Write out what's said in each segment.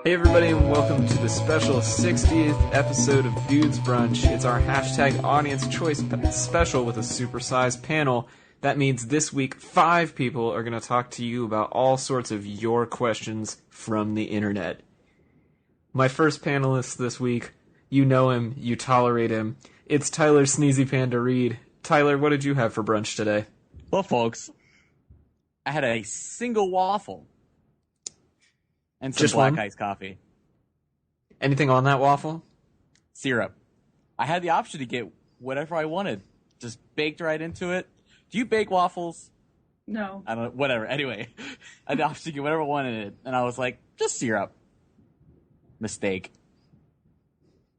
Hey everybody, and welcome to the special 60th episode of Dudes Brunch. It's our hashtag audience choice special with a supersized panel. That means this week 5 people are going to talk to you about all sorts of your questions from the internet. My first panelist this week, you know him, you tolerate him. It's Tyler Sneezy Panda Reed. Tyler, what did you have for brunch today? Well, folks, I had a single waffle. And some Just black one? iced coffee. Anything on that waffle? Syrup. I had the option to get whatever I wanted. Just baked right into it. Do you bake waffles? No. I don't know. Whatever. Anyway, I had the option to get whatever I wanted in it. And I was like, just syrup. Mistake.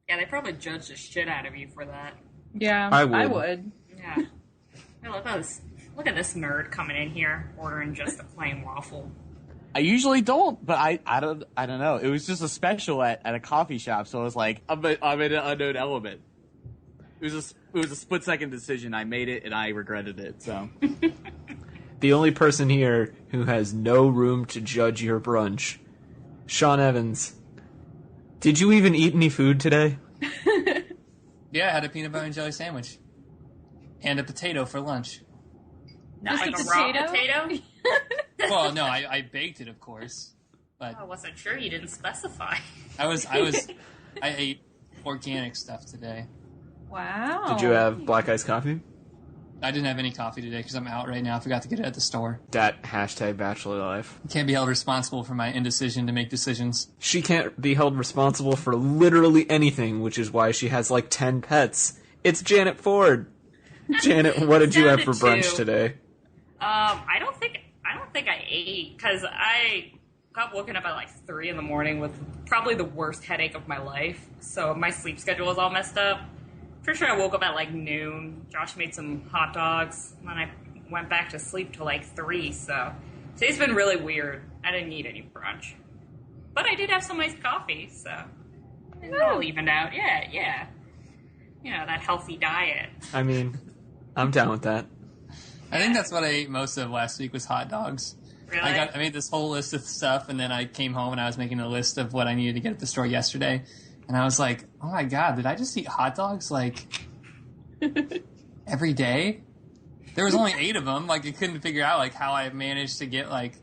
Yeah, they probably judge the shit out of you for that. Yeah, I would. I would. Yeah. Hey, look at this nerd coming in here ordering just a plain waffle. I usually don't, but I don't know. It was just a special at a coffee shop, so I was like, I'm in an unknown element. It was a split second decision. I made it and I regretted it. So The only person here who has no room to judge your brunch, Sean Evans. Did you even eat any food today? Yeah, I had a peanut butter and jelly sandwich. And a potato for lunch. Just Like a a raw potato? potato? Well, no, I baked it, of course. But I wasn't sure. You didn't specify. I ate organic stuff today. Wow. Did you have black iced coffee? I didn't have any coffee today because I'm out right now. I forgot to get it at the store. That hashtag bachelor life. Can't be held responsible for my indecision to make decisions. She can't be held responsible for literally anything, which is why she has like 10 pets. It's Janet Ford. Janet, what did you have for Down to brunch 2. today? I don't think I ate because I got woken up at like 3 in the morning with probably the worst headache of my life. So my sleep schedule was all messed up. Pretty sure I woke up at like noon. Josh made some hot dogs, and then I went back to sleep till like 3. So today's been really weird. I didn't eat any brunch, but I did have some iced coffee, so it all evened out. Yeah. You know, that healthy diet. I mean, I'm down with that. I think that's what I ate most of last week was hot dogs. Really? I made this whole list of stuff, and then I came home and I was making a list of what I needed to get at the store yesterday. And I was like, oh my god, did I just eat hot dogs, like, every day? There was only 8 of them. Like, I couldn't figure out, like, how I managed to get, like,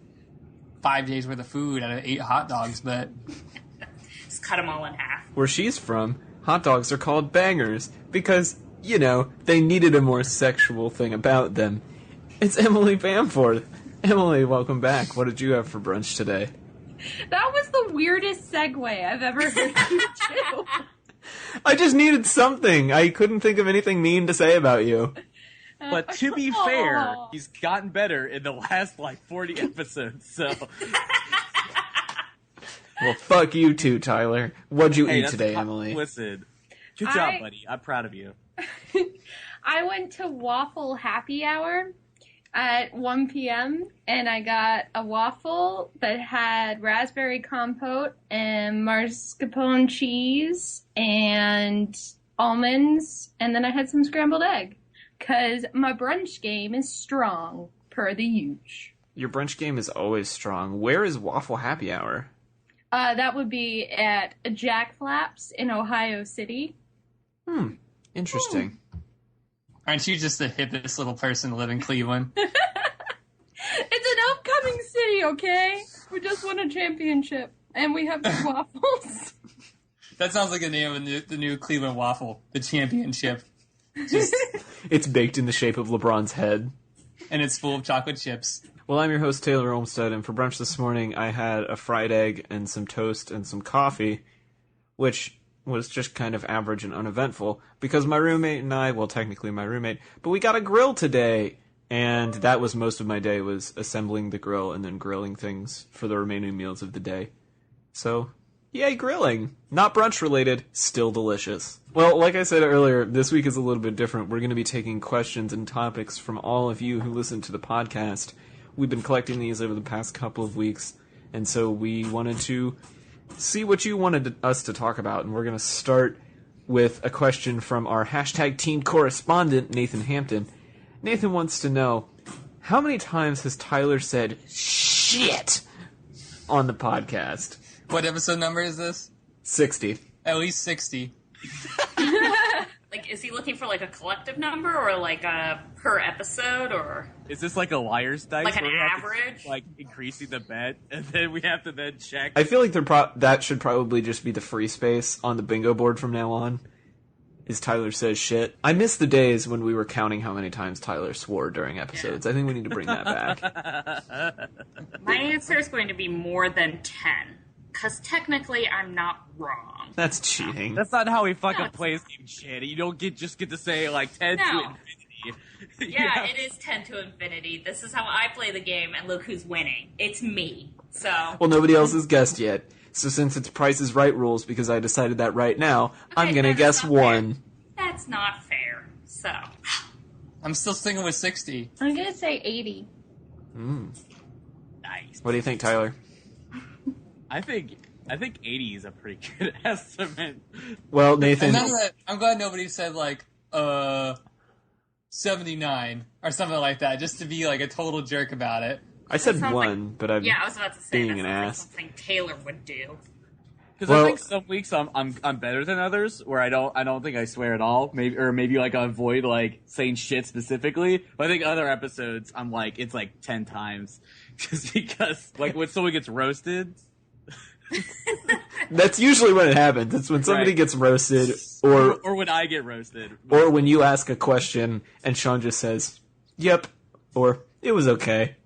5 days worth of food out of 8 hot dogs, but... Just cut them all in half. Where she's from, hot dogs are called bangers because, you know, they needed a more sexual thing about them. It's Emily Bamforth. Emily, welcome back. What did you have for brunch today? That was the weirdest segue I've ever heard you do. I just needed something. I couldn't think of anything mean to say about you. But to be fair, Aw. he's gotten better in the last, 40 episodes, so... Well, fuck you too, Tyler. What'd you eat that's today, a Emily? Listen, good job, buddy. I'm proud of you. I went to Waffle Happy Hour at 1 p.m. and I got a waffle that had raspberry compote and mascarpone cheese and almonds, and then I had some scrambled egg. Because my brunch game is strong, per the huge. Your brunch game is always strong. Where is Waffle Happy Hour? That would be at Jack Flaps in Ohio City. Interesting. Aren't you just the hippest little person to live in Cleveland? It's an upcoming city, okay? We just won a championship, and we have good waffles. That sounds like the name of the new Cleveland Waffle, the championship. Just, It's baked in the shape of LeBron's head. and it's full of chocolate chips. Well, I'm your host, Taylor Olmsted, and for brunch this morning, I had a fried egg and some toast and some coffee, which was just kind of average and uneventful, because my roommate and I, well, technically my roommate, but we got a grill today, and that was most of my day, was assembling the grill and then grilling things for the remaining meals of the day. So, yay, grilling! Not brunch related, still delicious. Well, like I said earlier, this week is a little bit different. We're going to be taking questions and topics from all of you who listen to the podcast. We've been collecting these over the past couple of weeks, and so we wanted to see what you wanted us to talk about, and we're going to start with a question from our hashtag team correspondent, Nathan Hampton. Nathan wants to know, how many times has Tyler said, shit, on the podcast. What episode number is this? 60. At least 60. Like, is he looking for like a collective number or like a per episode or Is this like a liar's dice? like an where we have to average? keep, like increasing the bet, and then we have to then check. I feel like that should probably just be the free space on the bingo board from now on. Is Tyler says shit. I miss the days when we were counting how many times Tyler swore during episodes. I think we need to bring that back. My answer is going to be more than 10. Because technically I'm not wrong. That's cheating. That's not how we fucking No, play this game, shit. You don't get to say like 10 to No. infinity. Yeah, it is 10 to infinity. This is how I play the game, and look who's winning. It's me. So, Well, nobody else has guessed yet. So since it's Price is Right rules, because I decided that right now, I'm Okay, gonna that's guess not fair. 1. That's not fair. So, I'm still sticking with 60. I'm gonna say 80. Nice. What do you think, Tyler? I think 80 is a pretty good estimate. Well, And Nathan, none of that, I'm glad nobody said like 79 or something like that, just to be like a total jerk about it. I said That sounds 1, but I'm yeah, I was about to say being that an sounds like ass. something Taylor would do. Because Well- I think some weeks I'm better than others, where I don't think I swear at all. Maybe like I avoid like saying shit specifically. But I think other episodes I'm like it's like 10 times, just because like when someone gets roasted. That's usually when it happens. It's when somebody Right. gets roasted, or when I get roasted. when you ask a question and Sean just says, "Yep," or "It was okay,"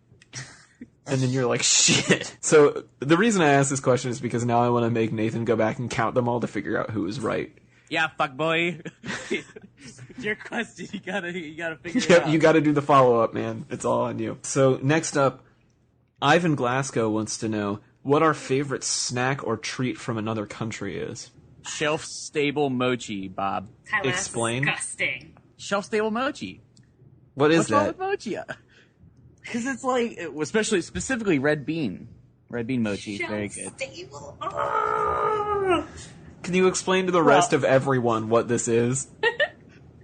and then you're like, "Shit." So the reason I asked this question is because now I want to make Nathan go back and count them all to figure out who was right. Yeah, fuck boy. It's your question. You gotta figure it Yep, out. you got to do the follow up, man. It's all on you. So next up, Ivan Glasgow wants to know what our favorite snack or treat from another country is. Shelf stable mochi, Bob. Tyler, Explain. That's disgusting. Shelf stable mochi. What is What's wrong that? with mochi? Because it's like, specifically red bean. Red bean mochi is very good. Stable. Oh. Can you explain to the rest of everyone what this is?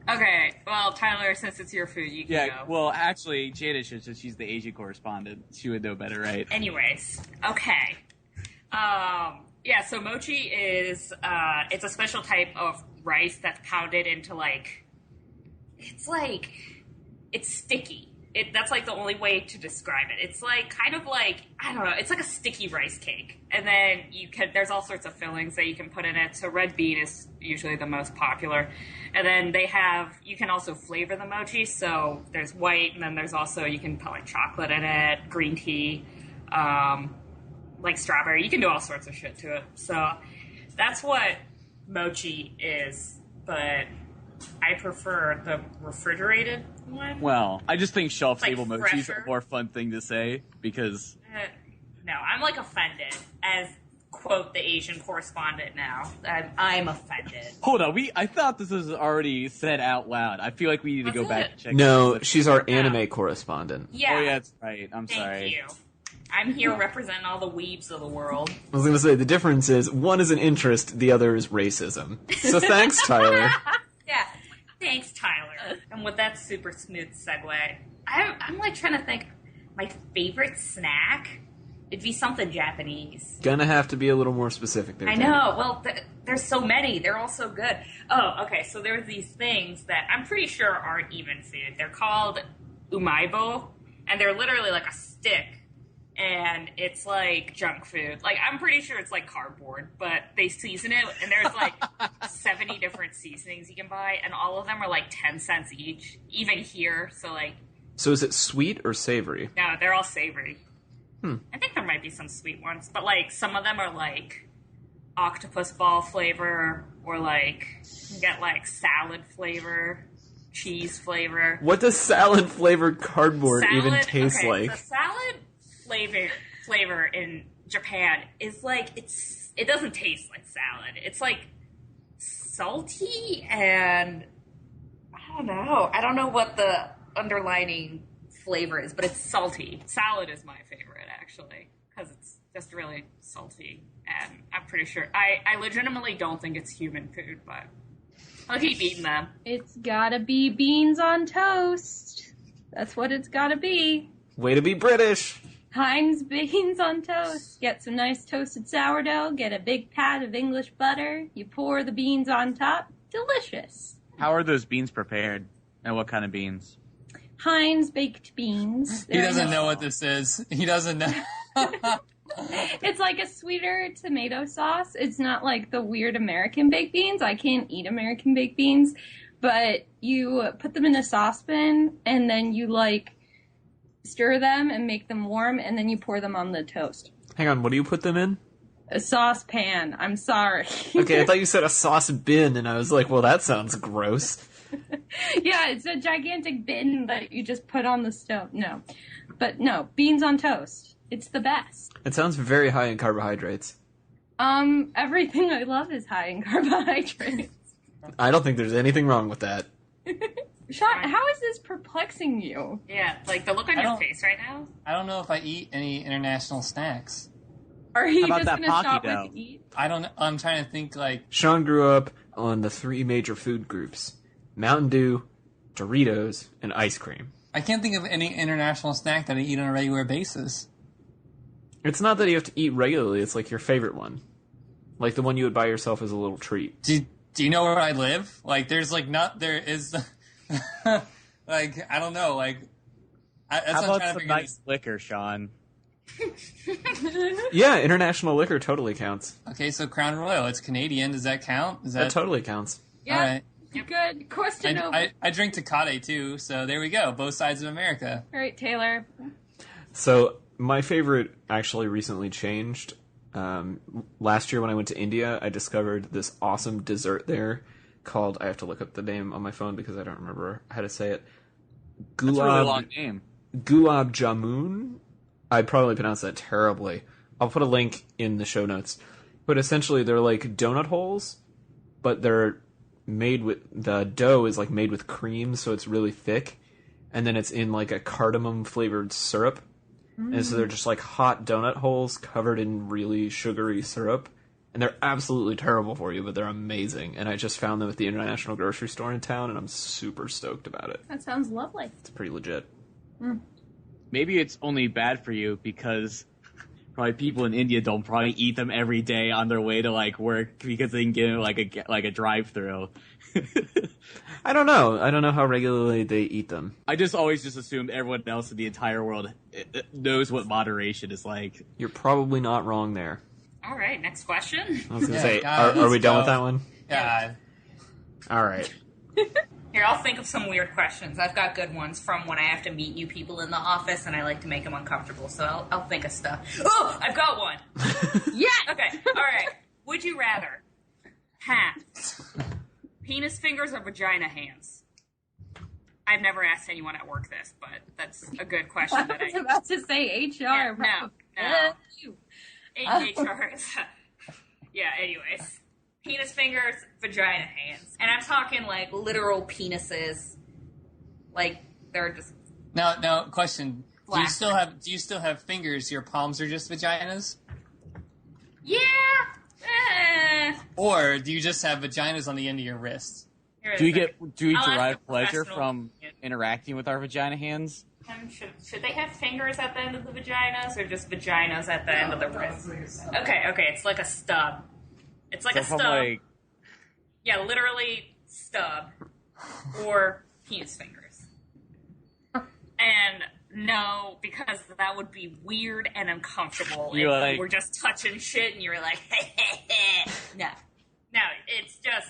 Okay, well, Tyler, since it's your food, you can Yeah, go. well, actually, Jada should, since she's the Asian correspondent. She would know better, right? Anyways, okay. Yeah, so mochi is, it's a special type of rice that's pounded into, it's sticky. That's, the only way to describe it. It's, I don't know, it's like a sticky rice cake. And then there's all sorts of fillings that you can put in it. So red bean is usually the most popular. And then you can also flavor the mochi. So there's white, and then there's also, you can put, chocolate in it, green tea, strawberry. You can do all sorts of shit to it. So that's what mochi is, but I prefer the refrigerated one. Well, I just think shelf stable Like mochi is a fresher? more fun thing to say, because... No, I'm offended as quote the Asian correspondent now. I'm offended. Hold on, I thought this was already said out loud. I feel like we need to go Was back it? and check. No, she's our anime correspondent. Yeah. Oh, yeah, that's right. I'm Thank sorry. you. I'm here representing all the weebs of the world. I was going to say, the difference is one is an interest, the other is racism. So thanks, Tyler. Yeah. Thanks, Tyler. And with that super smooth segue, I'm trying to think. My favorite snack? It'd be something Japanese. Gonna have to be a little more specific there. I Tammy. know. Well, there's so many. They're all so good. Oh, okay. So there's these things that I'm pretty sure aren't even food. They're called umaibo, and they're literally like a stick, and it's like junk food. I'm pretty sure it's like cardboard, but they season it, and there's 70 different seasonings you can buy, and all of them are 10 cents each, even here. So is it sweet or savory? No, they're all savory. I think there might be some sweet ones, but some of them are octopus ball flavor, or you can get salad flavor, cheese flavor. What does salad flavored cardboard even taste like? The salad flavor in Japan is it doesn't taste like salad. It's salty, and I don't know what the underlining flavor is, but it's salty. Salad is my favorite, actually, because it's just really salty, and I'm pretty sure I legitimately don't think it's human food, but I'll keep eating them. It's gotta be beans on toast. That's what it's gotta be. Way to be British. Heinz beans on toast. Get some nice toasted sourdough. Get a big pat of English butter. You pour the beans on top. Delicious. How are those beans prepared? And what kind of beans? Heinz baked beans. He doesn't know what this is. He doesn't know. It's like a sweeter tomato sauce. It's not like the weird American baked beans. I can't eat American baked beans. But you put them in a saucepan and then you stir them and make them warm, and then you pour them on the toast. Hang on, what do you put them in? A saucepan. I'm sorry. Okay, I thought you said a sauce bin, and I was like, well, that sounds gross. Yeah, it's a gigantic bin that you just put on the stove. No. But no, beans on toast. It's the best. It sounds very high in carbohydrates. Everything I love is high in carbohydrates. I don't think there's anything wrong with that. Sean, how is this perplexing you? Yeah, like the look on your face right now. I don't know if I eat any international snacks. Are you How about just that going to stop Pocky dough? with eat? I don't. I'm trying to think. Like, Sean grew up on the 3 major food groups: Mountain Dew, Doritos, and ice cream. I can't think of any international snack that I eat on a regular basis. It's not that you have to eat regularly, it's like your favorite one. Like the one you would buy yourself as a little treat. Do you know where I live? Like, there's there is, like, I don't know, like, that's How what I'm about trying to some figure nice liquor, Sean? Yeah, international liquor totally counts. Okay, so Crown Royal, it's Canadian. Does that count? Is That that totally counts. Yeah, all right? good. Question over. I drink Tecate too, so there we go. Both sides of America. All right, Taylor. So my favorite actually recently changed. Last year when I went to India, I discovered this awesome dessert there called, I have to look up the name on my phone because I don't remember how to say it. That's a really long name. Gulab Jamun. I probably pronounced that terribly. I'll put a link in the show notes. But essentially they're like donut holes, but they're made with, the dough is like made with cream, so it's really thick. And then it's in like a cardamom flavored syrup. And so they're just like hot donut holes covered in really sugary syrup. And they're absolutely terrible for you, but they're amazing. And I just found them at the International Grocery Store in town, and I'm super stoked about it. That sounds lovely. It's pretty legit. Maybe it's only bad for you because probably people in India don't probably eat them every day on their way to like work because they can get like a drive-through. I don't know. I don't know how regularly they eat them. I just always assumed everyone else in the entire world knows what moderation is like. You're probably not wrong there. All right, next question. I was going to Yeah, say, God, are we let's done go. with that one? Yeah. All right. Here, I'll think of some weird questions. I've got good ones from when I have to meet new people in the office, and I like to make them uncomfortable, so I'll think of stuff. Oh, I've got one! Yes! Okay, alright. Would you rather have penis fingers or vagina hands? I've never asked anyone at work this, but that's a good question I that was I... about to say HR. Yeah, no. You. HR. Yeah, anyways. Penis fingers, vagina hands. And I'm talking like literal penises. Like they're just Now, question: Flat. Do you still have fingers? Your palms are just vaginas, yeah. or do you just have vaginas on the end of your wrists? Here it Do we is. I'll ask derive a pleasure professional from opinion. interacting with our vagina hands? Should they have fingers at the end of the vaginas or just vaginas at the end of the wrists? Okay, it's like a stub. It's like So a if I'm stub. like, Yeah, literally stub or penis fingers. And no, because that would be weird and uncomfortable. You're if like- you were just touching shit and you were like, no. No, it's just,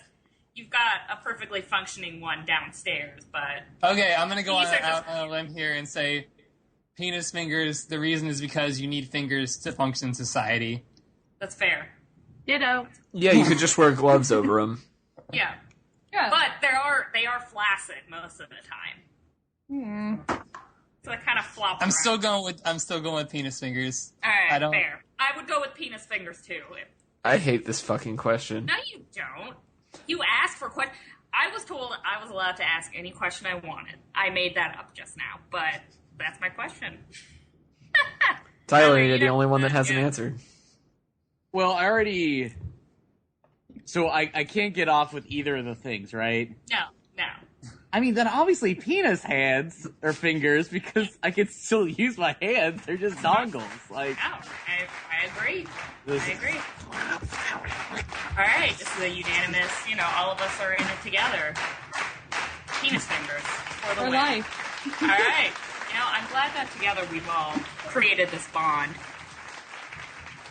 you've got a perfectly functioning one downstairs, but Okay, I'm gonna go These are just- out on a limb here and say, penis fingers. The reason is because you need fingers to function in society. that's fair. Ditto. Yeah, you could just wear gloves over them. Yeah. Yeah. But they are flaccid most of the time. So they kind of flop I'm around. still going with penis fingers. Alright, I don't- fair. I would go with penis fingers too. I hate this fucking question. No, you don't. You ask for questions. I was told I was allowed to ask any question I wanted. I made that up just now, but that's my question. Tyler, you you're the don't- only one that hasn't yeah. answered. well, I already. So I can't get off with either of the things, right? No. I mean, then obviously penis hands or fingers because I can still use my hands. They're just dongles. Like, Oh, I agree. This- I agree. All right, this is a unanimous. All of us are in it together. Penis fingers for the For win. life. All right. I'm glad that together we've all created this bond.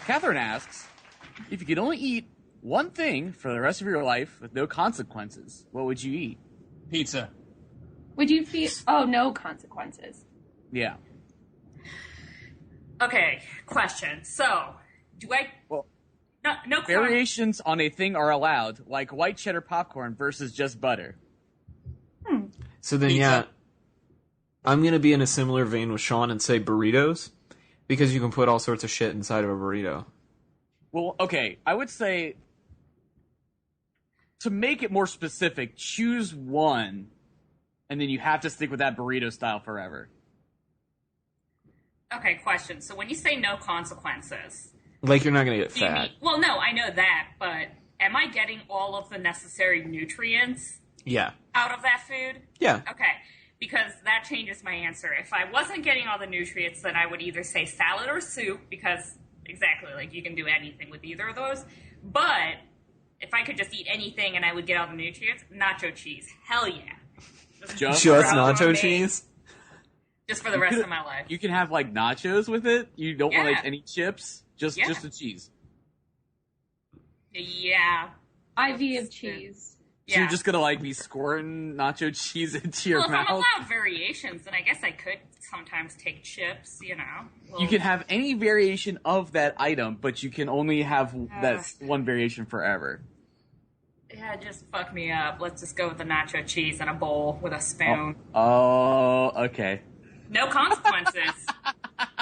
Catherine asks, if you could only eat one thing for the rest of your life with no consequences, what would you eat? Pizza. Would you feel? Oh, no consequences. Yeah. Okay, question. So, do I? Well, No. variations on a thing are allowed, like white cheddar popcorn versus just butter. So then, Pizza. yeah, I'm going to be in a similar vein with Sean and say burritos, because you can put all sorts of shit inside of a burrito. Well, okay, I would say, to make it more specific, choose one, and then you have to stick with that burrito style forever. Okay, question. So when you say no consequences, Like, you're not going to get do you fat. mean? Well, no, I know that, but am I getting all of the necessary nutrients Yeah. out of that food? Yeah. Okay, because that changes my answer. If I wasn't getting all the nutrients, then I would either say salad or soup, because exactly, like, you can do anything with either of those. But if I could just eat anything and I would get all the nutrients, nacho cheese. Hell yeah. Just Just Proud nacho of me. cheese? Just for the rest of my life. You can have, like, nachos with it. You don't want, Yeah. like, any chips. Just the cheese. Yeah. IV of cheese. So Yeah. you're just gonna, like, be squirting nacho cheese into your Well, if I'm mouth? allowed variations, then I guess I could sometimes take chips, You can have any variation of that item, but you can only have that one variation forever. Yeah, just fuck me up. Let's just go with the nacho cheese in a bowl with a spoon. Oh, okay. No consequences.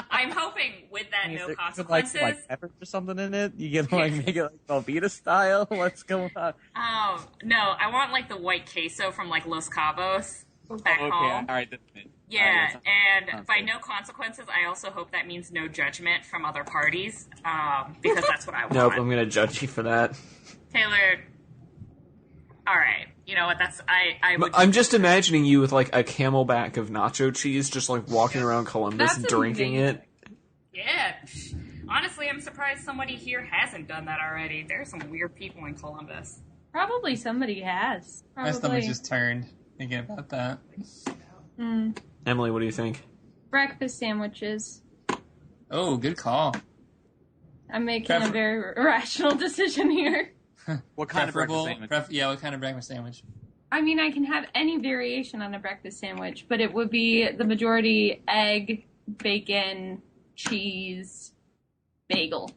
I'm hoping with that no consequences. Like pepper or something in it? You can like make it like Velveeta style? What's going on? No, I want like the white queso from like Los Cabos back Okay, home. all right. That's it. Yeah, All right, and sounds by good. no consequences, I also hope that means no judgment from other parties, because that's what I want. Nope, I'm going to judge you for that. Taylor, all right, you know what? I would. I'm just imagining you with, like, a camelback of nacho cheese, just, like, walking around Columbus, That's drinking amazing. it. Yeah. Honestly, I'm surprised somebody here hasn't done that already. There's some weird people in Columbus. Probably somebody has. My stomach Probably. just turned thinking about that. Emily, what do you think? Breakfast sandwiches. Oh, good call. I'm making a Prefer- very rational decision here. What kind of breakfast Preferable. sandwich? Yeah, what kind of breakfast sandwich? I mean, I can have any variation on a breakfast sandwich, but it would be the majority egg, bacon, cheese, bagel.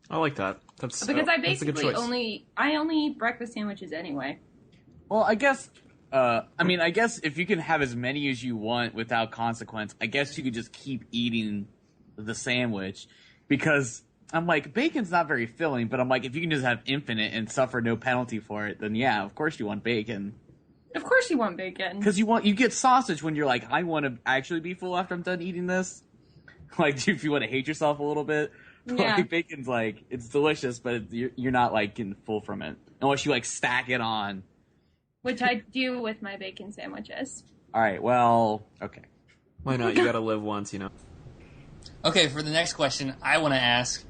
I like that. That's Because I that's a good basically choice. only eat breakfast sandwiches anyway. Well, I guess if you can have as many as you want without consequence, I guess you could just keep eating the sandwich because I'm like, bacon's not very filling, but I'm like, if you can just have infinite and suffer no penalty for it, then yeah, of course you want bacon. Of course you want bacon. Because you get sausage when you're like, I want to actually be full after I'm done eating this. Like, if you want to hate yourself a little bit. Yeah. Like, bacon's like, it's delicious, but you're not like getting full from it. Unless you like stack it on. Which I do with my bacon sandwiches. Alright, well, okay. Why not? You gotta live once, you know. Okay, for the next question, I want to ask,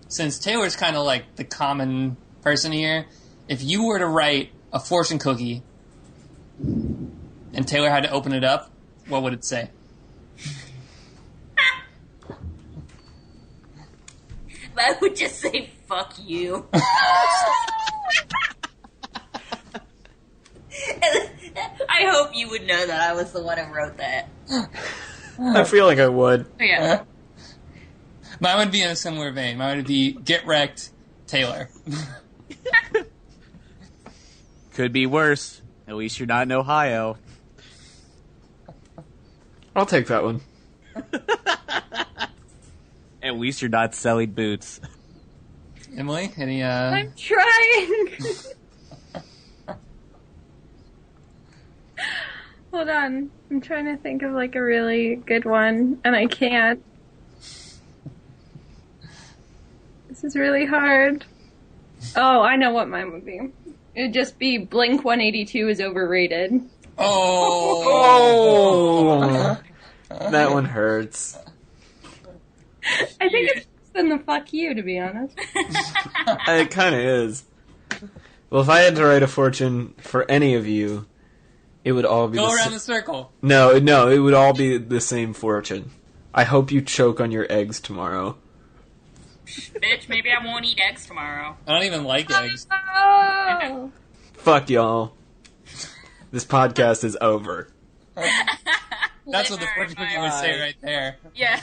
since Taylor's kind of like the common person here, if you were to write a fortune cookie and Taylor had to open it up, what would it say? I would just say fuck you. I hope you would know that I was the one who wrote that. I feel like I would. Yeah. Mine would be in a similar vein. Mine would be get wrecked, Taylor. Could be worse. At least you're not in Ohio. I'll take that one. At least you're not selling boots. Emily, any I'm trying. Hold on. I'm trying to think of like a really good one, and I can't. This is really hard. Oh, I know what mine would be. It'd just be Blink 182 is overrated. Oh. That one hurts. I think it's worse than the fuck you, to be honest. It kind of is. Well, if I had to write a fortune for any of you, it would all be Go the around the circle. No, it would all be the same fortune. I hope you choke on your eggs tomorrow. Bitch, maybe I won't eat eggs tomorrow. I don't even like eggs. Oh! Fuck y'all. This podcast is over. That's what the Alright, fortune cookie bye. would say right there. Yeah.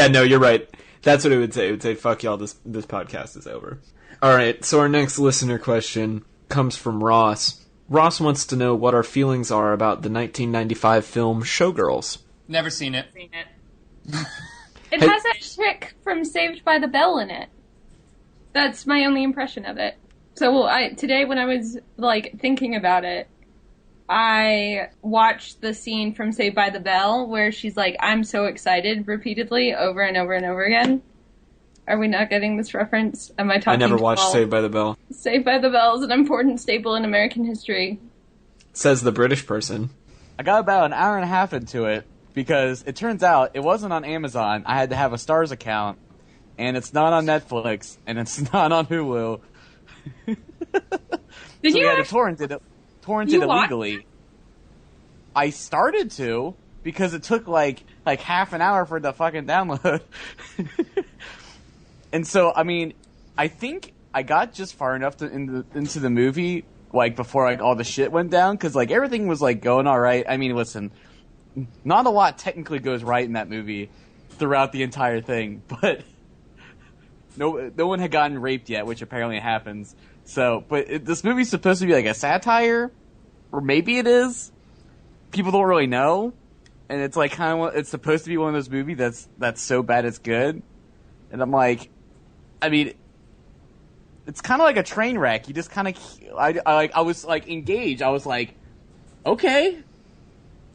No, you're right. That's what it would say. It would say, fuck y'all, this podcast is over. Alright, so our next listener question comes from Ross. Ross wants to know what our feelings are about the 1995 film Showgirls. Never seen it. Seen it. It Hey- has that chick from Saved by the Bell in it. That's my only impression of it. So today when I was like thinking about it, I watched the scene from Saved by the Bell where she's like, "I'm so excited," repeatedly over and over and over again. Are we not getting this reference? Am I talking? I never to watched all? Saved by the Bell. Saved by the Bell is an important staple in American history. Says the British person. I got about an hour and a half into it because it turns out it wasn't on Amazon. I had to have a Stars account, and it's not on Netflix, and it's not on Hulu. Did So we you had to actually? torrent it You watched illegally. I started to because it took like half an hour for the fucking download. And so, I mean, I think I got just far enough into the movie, like, before, like, all the shit went down, because, like, everything was, like, going all right. I mean, listen, not a lot technically goes right in that movie throughout the entire thing, but no one had gotten raped yet, which apparently happens. So, but this movie's supposed to be, like, a satire, or maybe it is. People don't really know, and it's, like, kind of, it's supposed to be one of those movies that's so bad it's good. And I'm like, I mean, it's kind of like a train wreck. You just kind of, I was like engaged. I was like, okay,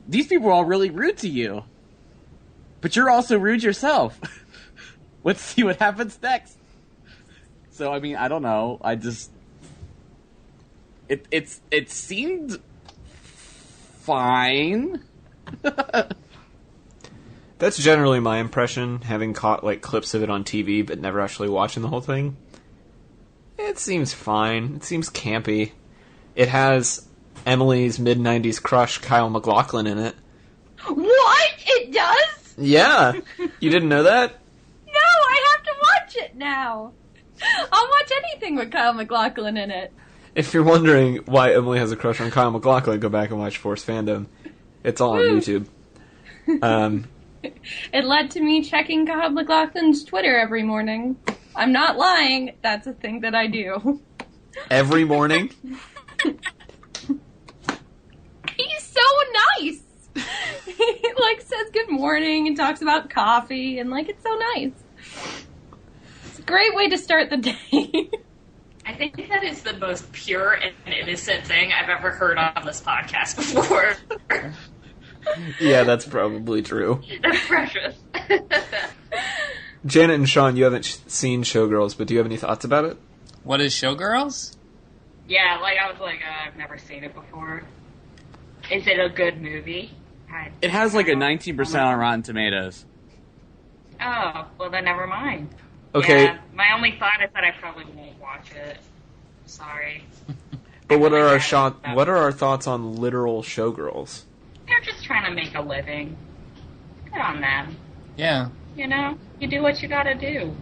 these people are all really rude to you, but you're also rude yourself. Let's see what happens next. So I mean, I don't know. I just, it seemed fine. That's generally my impression, having caught like clips of it on TV but never actually watching the whole thing. It seems fine. It seems campy. It has Emily's mid-90s crush, Kyle MacLachlan, in it. What? It does? Yeah! You didn't know that? No, I have to watch it now. I'll watch anything with Kyle MacLachlan in it. If you're wondering why Emily has a crush on Kyle MacLachlan, go back and watch Force Fandom. It's all on Woo. YouTube. It led to me checking Kyle MacLachlan's Twitter every morning. I'm not lying. That's a thing that I do. Every morning? He's so nice. He like says good morning and talks about coffee and like it's so nice. It's a great way to start the day. I think that is the most pure and innocent thing I've ever heard on this podcast before. Yeah, that's probably true. That's precious. Janet and Sean, you haven't seen Showgirls, but do you have any thoughts about it? What is Showgirls? Yeah, like I was like, I've never seen it before. Is it a good movie? It has like a 19% on Rotten Tomatoes. Oh, well then never mind. Okay, Yeah, my only thought is that I probably won't watch it. Sorry. but what are our shot? what are our thoughts on literal Showgirls? They're just trying to make a living. Good on them. Yeah. You know, you do what you gotta do.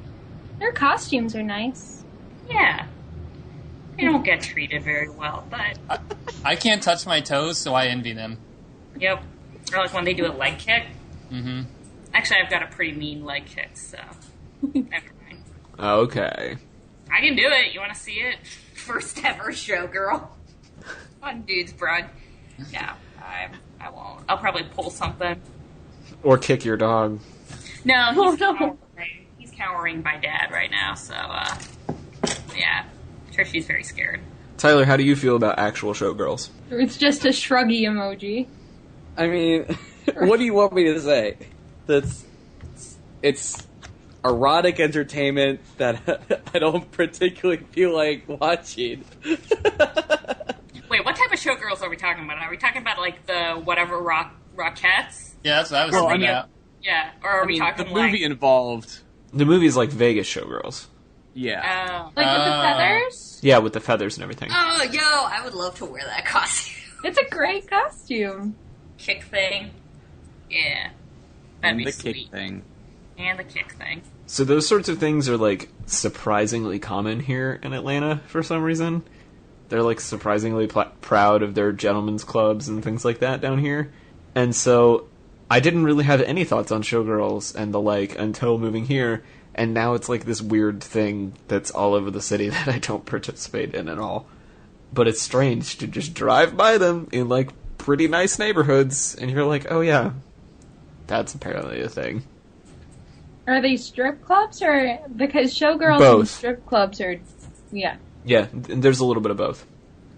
Their costumes are nice. Yeah. They don't get treated very well, but I can't touch my toes, so I envy them. yep. Or like when they do a leg kick. Mm-hmm. Actually, I've got a pretty mean leg kick, so never mind. Okay. I can do it. You want to see it? First ever showgirl on Dude's Brunch. No, I won't. I'll probably pull something. Or kick your dog. No, Oh, he's no. cowering. He's cowering by Dad right now, so yeah. I'm sure she's very scared. Tyler, how do you feel about actual Showgirls? It's just a shruggy emoji. I mean, what do you want me to say? It's erotic entertainment that I don't particularly feel like watching. Wait, what type of showgirls are we talking about? Are we talking about like the whatever Rockettes? Yeah, that's what I was Well, thinking I mean- about. Yeah, or are I we mean, talking the movie like? involved. The movie's like Vegas Showgirls. Yeah. Like with the feathers? Yeah, with the feathers and everything. Oh, yo, I would love to wear that costume. It's a great costume. Kick thing. Yeah, that'd And be the sweet. kick thing. And the kick thing. So those sorts of things are like surprisingly common here in Atlanta for some reason. They're like surprisingly proud of their gentlemen's clubs and things like that down here. And so I didn't really have any thoughts on showgirls and the like until moving here, and now it's like this weird thing that's all over the city that I don't participate in at all. But it's strange to just drive by them in like pretty nice neighborhoods and you're like, "Oh yeah, that's apparently a thing." Are they strip clubs or because showgirls Both. and strip clubs are, yeah. Yeah, there's a little bit of both.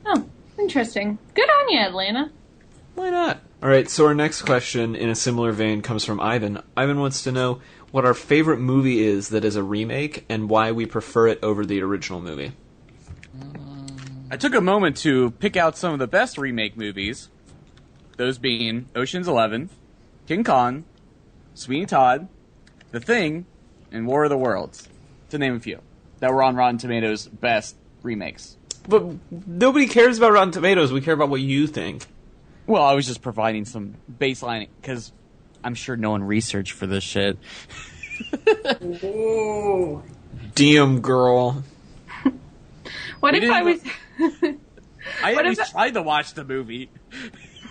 Oh, interesting. Good on you, Atlanta. Why not? Alright, so our next question in a similar vein comes from Ivan. Ivan wants to know what our favorite movie is that is a remake and why we prefer it over the original movie. I took a moment to pick out some of the best remake movies. Those being Ocean's 11, King Kong, Sweeney Todd, The Thing, and War of the Worlds, to name a few, that were on Rotten Tomatoes' best remakes. But nobody cares about Rotten Tomatoes, we care about what you think. Well, I was just providing some baseline, because I'm sure no one researched for this shit. Ooh. Damn, girl. What We if I was... didn't- I What at if least tried to watch the movie.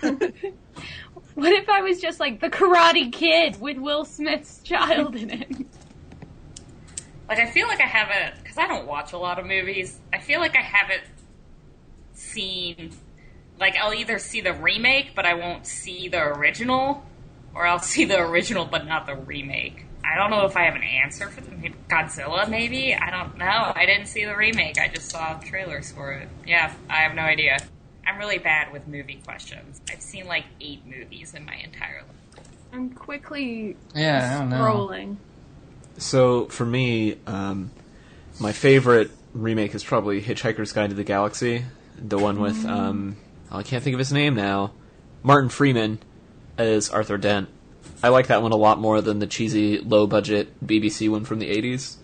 What if I was just like the Karate Kid with Will Smith's child in it? Like, I feel like I haven't, because I don't watch a lot of movies, I feel like I haven't seen, like, I'll either see the remake, but I won't see the original, or I'll see the original, but not the remake. I don't know if I have an answer for them. Maybe Godzilla, maybe? I don't know. I didn't see the remake. I just saw trailers for it. Yeah, I have no idea. I'm really bad with movie questions. I've seen, like, 8 movies in my entire life. I'm quickly Yeah, I don't know. scrolling. So, for me, my favorite remake is probably Hitchhiker's Guide to the Galaxy. The one with, I can't think of his name now. Martin Freeman as Arthur Dent. I like that one a lot more than the cheesy, low-budget BBC one from the 80s.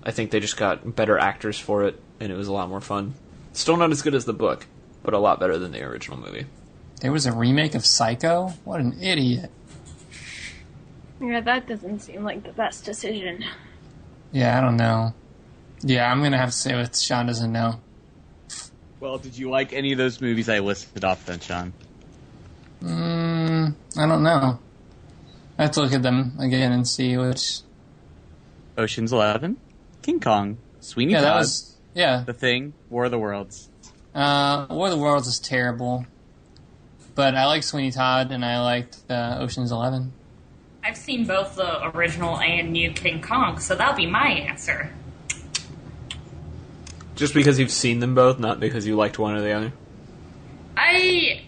I think they just got better actors for it, and it was a lot more fun. Still not as good as the book, but a lot better than the original movie. There was a remake of Psycho? What an idiot. Yeah, that doesn't seem like the best decision. Yeah, I don't know. Yeah, I'm gonna have to say what Sean doesn't know. Well, did you like any of those movies I listed off then, Sean? I don't know. I have to look at them again and see which... Ocean's 11, King Kong, Sweeney Yeah, Todd, that was... Yeah. The Thing, War of the Worlds. War of the Worlds is terrible. But I like Sweeney Todd, and I liked Ocean's 11. I've seen both the original and new King Kong, so that'll be my answer. Just because you've seen them both, not because you liked one or the other? I'm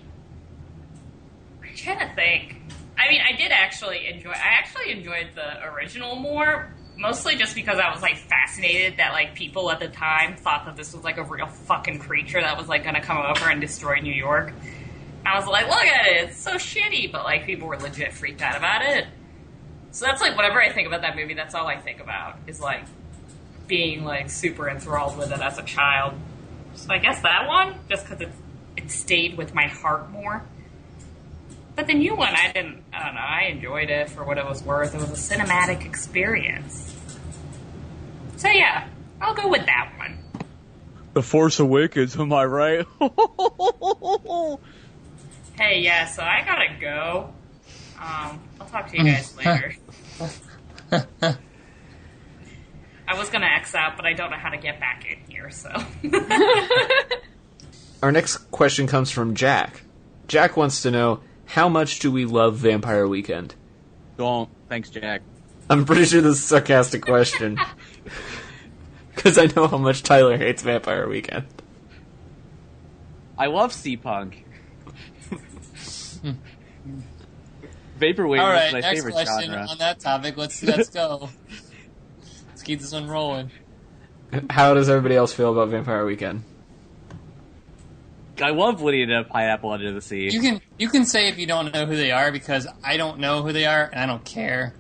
trying to think. I mean, I actually enjoyed the original more, mostly just because I was, like, fascinated that, like, people at the time thought that this was, like, a real fucking creature that was, like, gonna come over and destroy New York. I was like, look at it, it's so shitty, but, like, people were legit freaked out about it. So that's, like, whenever I think about that movie, that's all I think about, is, like, being, like, super enthralled with it as a child. So I guess that one, just because it stayed with my heart more. But the new one, I don't know, I enjoyed it for what it was worth. It was a cinematic experience. So yeah, I'll go with that one. The Force Awakens, am I right? Hey, yeah, so I gotta go. I'll talk to you guys later. I was gonna X out, but I don't know how to get back in here, so. Our next question comes from Jack. Jack wants to know, how much do we love Vampire Weekend? Don't. Thanks, Jack. I'm pretty sure this is a sarcastic question. Because I know how much Tyler hates Vampire Weekend. I love C-Punk. Vaporwave All right, is my next favorite question genre. on that topic. Let's go. Let's keep this one rolling. How does everybody else feel about Vampire Weekend? I love Lydia and Pineapple Under the Sea. You can say if you don't know who they are because I don't know who they are and I don't care.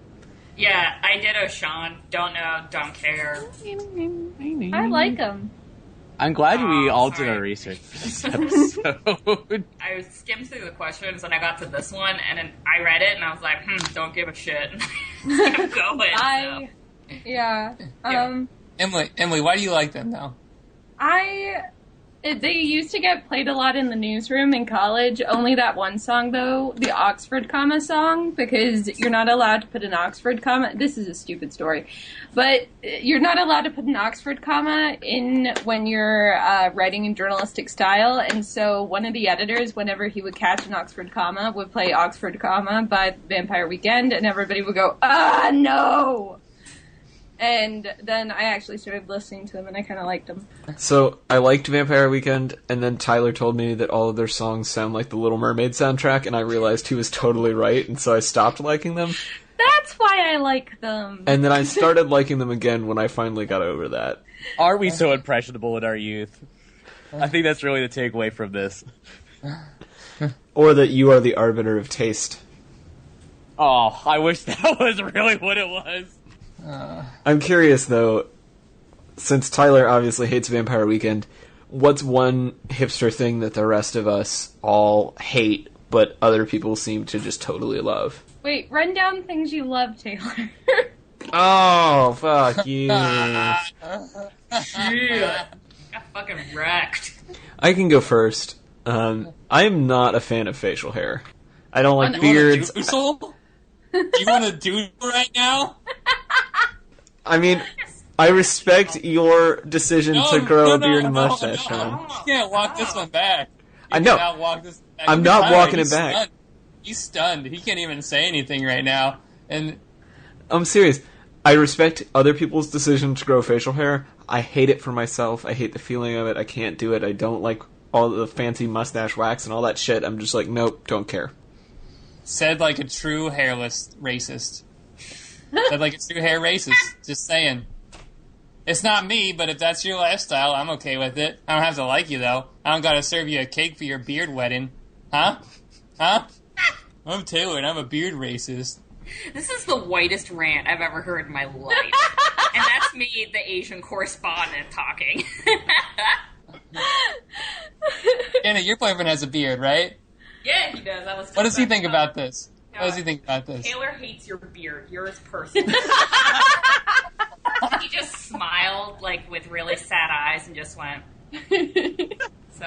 Yeah, I ditto Sean. Don't know, don't care. I like them. I'm glad we Oh, all did sorry. our research for this episode. I skimmed through the questions and I got to this one and then I read it and I was like, don't give a shit. Keep going. Yeah. Emily, why do you like them though? They used to get played a lot in the newsroom in college. Only that one song, though, the Oxford comma song, because you're not allowed to put an Oxford comma. This is a stupid story, but you're not allowed to put an Oxford comma in when you're writing in journalistic style. And so one of the editors, whenever he would catch an Oxford comma, would play Oxford comma by Vampire Weekend, and everybody would go, no! And then I actually started listening to them, and I kind of liked them. So I liked Vampire Weekend, and then Tyler told me that all of their songs sound like the Little Mermaid soundtrack, and I realized he was totally right, and so I stopped liking them. That's why I like them. And then I started liking them again when I finally got over that. Are we so impressionable in our youth? I think that's really the takeaway from this. Or that you are the arbiter of taste. Oh, I wish that was really what it was. I'm curious, though, since Tyler obviously hates Vampire Weekend, what's one hipster thing that the rest of us all hate, but other people seem to just totally love? Wait, run down things you love, Taylor. Oh, fuck you. Shit. Got fucking wrecked. I can go first. I'm not a fan of facial hair. I don't like beards. Do you want to do right now? I mean, I respect your decision to grow a beard and mustache, Sean. You can't walk this one back. I know. I'm not walking it back. He's stunned. He can't even say anything right now. And I'm serious. I respect other people's decision to grow facial hair. I hate it for myself. I hate the feeling of it. I can't do it. I don't like all the fancy mustache wax and all that shit. I'm just like, nope, don't care. said like a true hairless racist. Said like a true hair racist. Just saying. It's not me, but if that's your lifestyle, I'm okay with it. I don't have to like you, though. I don't gotta serve you a cake for your beard wedding. Huh? Huh? I'm Taylor, and I'm a beard racist. This is the whitest rant I've ever heard in my life. And that's me, the Asian correspondent, talking. Anna, your boyfriend has a beard, right? Yeah, he does. What does he think about this? What does he think about this? Taylor hates your beard. You're his person. He just smiled, like, with really sad eyes and just went... So...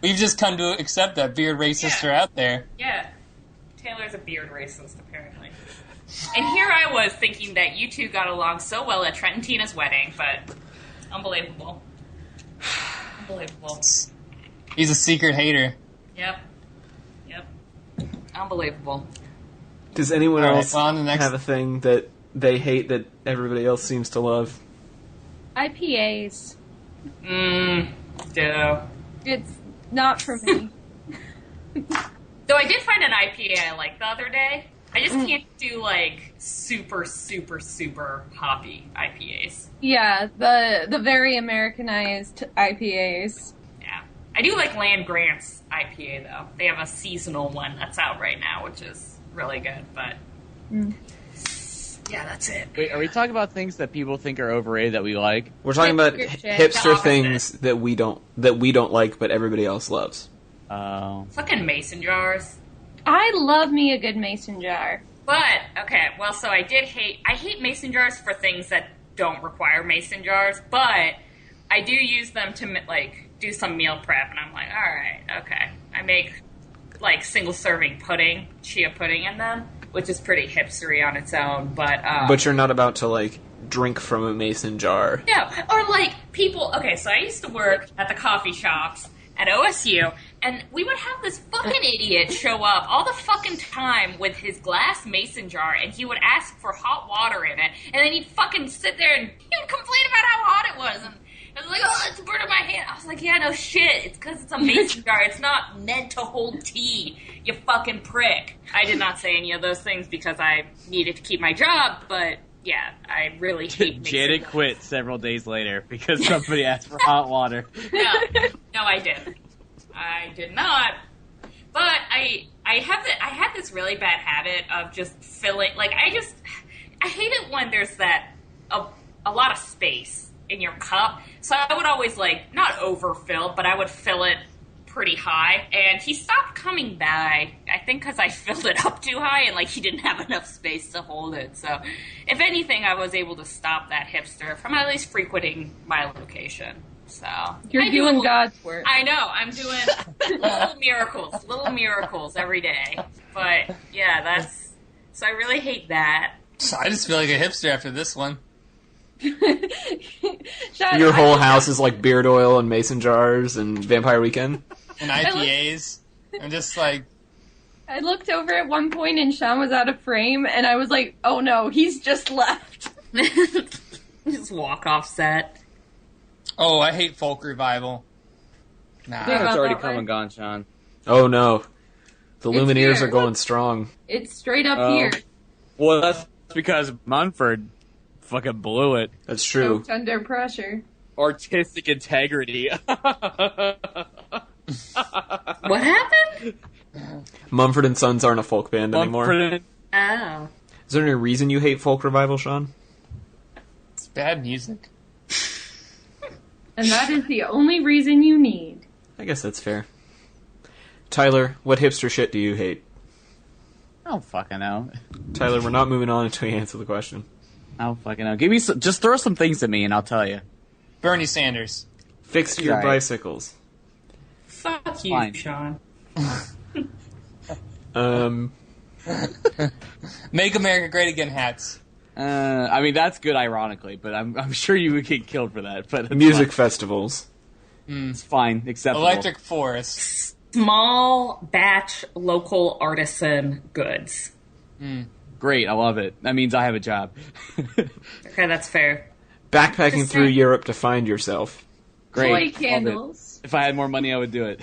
We've just come to accept that beard racists are out there. Yeah. Taylor's a beard racist, apparently. And here I was thinking that you two got along so well at Trent and Tina's wedding, but... Unbelievable. Unbelievable. He's a secret hater. Yep. Unbelievable. Does anyone All right, else well, on the next- have a thing that they hate that everybody else seems to love? IPAs. Ditto. It's not for me. Though I did find an IPA I liked the other day. I just can't do, like, super, super, super hoppy IPAs. Yeah, the very Americanized IPAs. Yeah. I do like Land Grant's IPA, though. They have a seasonal one that's out right now, which is really good, but... Yeah, that's it. Wait, are we talking about things that people think are overrated that we like? We're talking about Hipster shit. hipster The things that we don't like, but everybody else loves. Fucking mason jars. I love me a good mason jar. But, okay, well, so I hate mason jars for things that don't require mason jars, but I do use them to, like, do some meal prep, and I'm like, alright, okay. I make, like, single-serving pudding, chia pudding in them, which is pretty hipstery on its own, but... But you're not about to, like, drink from a mason jar. No, or, like, people... Okay, so I used to work at the coffee shops at OSU, and we would have this fucking idiot show up all the fucking time with his glass mason jar, and he would ask for hot water in it, and then he'd fucking sit there and he would complain about how hot it was, and I was like, oh, it's burning my hand. I was like, yeah, no shit, it's because it's a mason jar. It's not meant to hold tea, you fucking prick. I did not say any of those things because I needed to keep my job, but... Yeah, I really hate Janet quit several days later because somebody asked for hot water. No, I didn't. I did not. But I had this really bad habit of just filling, like, I hate it when there's a lot of space in your cup. So I would always, like, not overfill, but I would fill it pretty high. And he stopped coming by, I think because I filled it up too high and, like, he didn't have enough space to hold it. So if anything, I was able to stop that hipster from at least frequenting my location. So You're doing God's work. I know. I'm doing little miracles every day. But yeah, so I really hate that. I just feel like a hipster after this one. Sean, Your whole house is like beard oil and mason jars and Vampire Weekend. And IPAs. I'm just like, I looked over at one point and Sean was out of frame, and I was like, oh no, he's just left. Just walk off set. oh, I hate folk revival. Nah. Yeah. It's already that come way. and gone, Sean. Oh no. The It's Lumineers here. are going strong. It's straight up Oh. here. Well, that's because Munford fucking blew it. That's true. Choked under pressure. Artistic integrity. What happened? Mumford and Sons aren't a folk band anymore. Munford, Oh. Is there any reason you hate folk revival, Sean? It's bad music. And that is the only reason you need. I guess that's fair. Tyler, what hipster shit do you hate? I don't fucking know. Tyler, we're not moving on until you answer the question. I don't fucking know. Give me just throw some things at me and I'll tell you. Bernie Sanders. Fix gear Right. bicycles. Fuck you, Fine. Sean. Make America Great Again hats. I mean that's good, ironically, but I'm sure you would get killed for that. But it's Music festivals. it's fine, acceptable. Electric Forest. Small batch local artisan goods. Great, I love it. That means I have a job. Okay, that's fair. Backpacking Just through saying. Europe to find yourself. Great, Toy love it. candles. If I had more money, I would do it.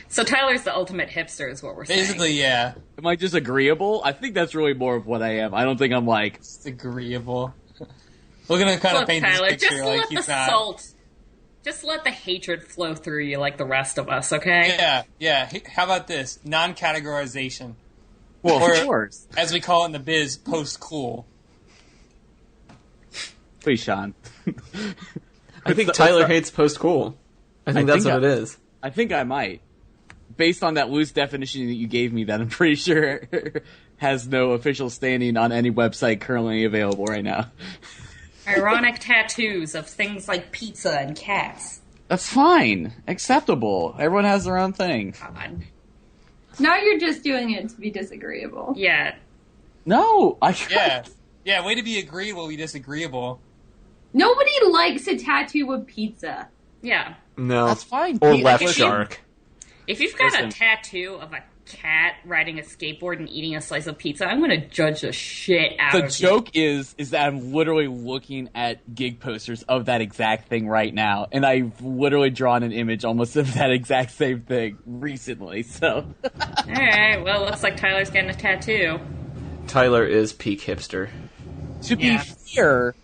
So Tyler's the ultimate hipster, is what we're saying. Basically, yeah. Am I just agreeable? I think that's really more of what I am. I don't think I'm like It's agreeable. We're gonna kind of Look, paint Tyler, this just picture like let the he's not. salt, just let the hatred flow through you like the rest of us, okay? Yeah, yeah. How about this? Non-categorization. well, Or- of course. As we call it in the biz, post-cool. Please, Sean. I think Tyler hates post-cool. I think that's think what it is. I think I might. Based on that loose definition that you gave me, that I'm pretty sure has no official standing on any website currently available right now. Ironic tattoos of things like pizza and cats. That's fine. Acceptable. Everyone has their own thing. God. Now you're just doing it to be disagreeable. Yeah. No, Yeah. Yeah, way to be agreeable, be disagreeable. Nobody likes a tattoo with pizza. Yeah. No. That's fine. Or Pete, left if you- shark. If you've got Listen. a tattoo of a cat riding a skateboard and eating a slice of pizza, I'm gonna judge the shit out The of joke is that I'm literally looking at gig posters of that exact thing right now, and I've literally drawn an image almost of that exact same thing recently. So you. Alright, well, looks like Tyler's getting a tattoo. Tyler is peak hipster. to be Yeah. fair,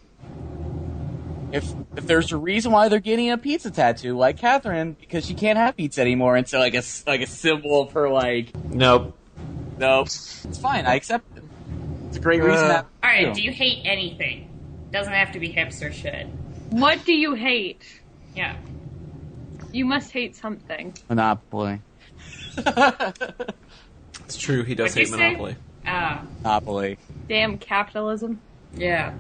if there's a reason why they're getting a pizza tattoo, like Catherine, because she can't have pizza anymore, and so like a symbol of her, like, Nope. nope, it's fine. I accept it. It's a great reason. to have a Alright, tattoo. do you hate anything? Doesn't have to be hipster shit. What do you hate? Yeah. You must hate something. Monopoly? It's true, he does What'd hate you say? Monopoly. Monopoly. Damn capitalism. Yeah.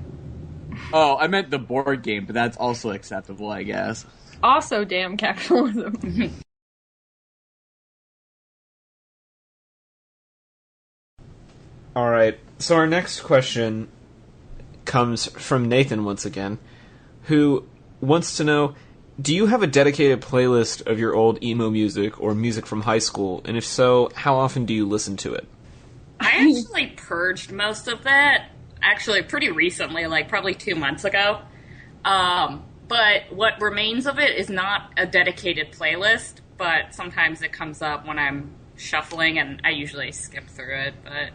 Oh, I meant the board game, but that's also acceptable, I guess. Also damn capitalism. Alright, so our next question comes from Nathan once again, who wants to know, do you have a dedicated playlist of your old emo music or music from high school? And if so, how often do you listen to it? I actually purged most of that, actually pretty recently, like probably 2 months ago. But what remains of it is not a dedicated playlist, but sometimes it comes up when I'm shuffling, and I usually skip through it, but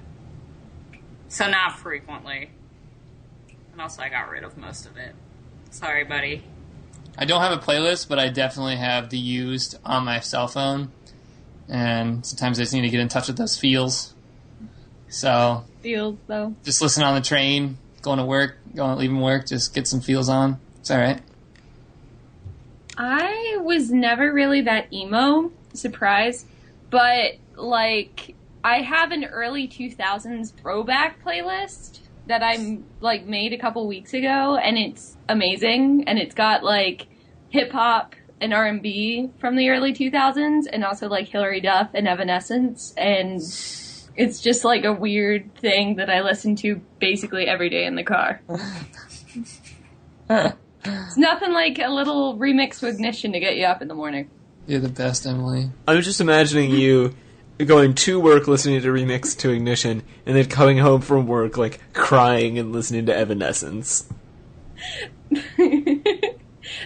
so not frequently. And also I got rid of most of it. Sorry, buddy. I don't have a playlist, but I definitely have the used on my cell phone. And sometimes I just need to get in touch with those feels. So Feels though. just listen on the train, going to work, leaving work, just get some feels on. It's all right. I was never really that emo, surprise, but like I have an early 2000s throwback playlist that I like made a couple weeks ago, and it's amazing, and it's got like hip hop and R&B from the early 2000s, and also like Hilary Duff and Evanescence, and it's just like a weird thing that I listen to basically every day in the car. It's nothing like a little remix with Ignition to get you up in the morning. You're the best, Emily. I'm just imagining you going to work listening to Remix to Ignition, and then coming home from work, like, crying and listening to Evanescence.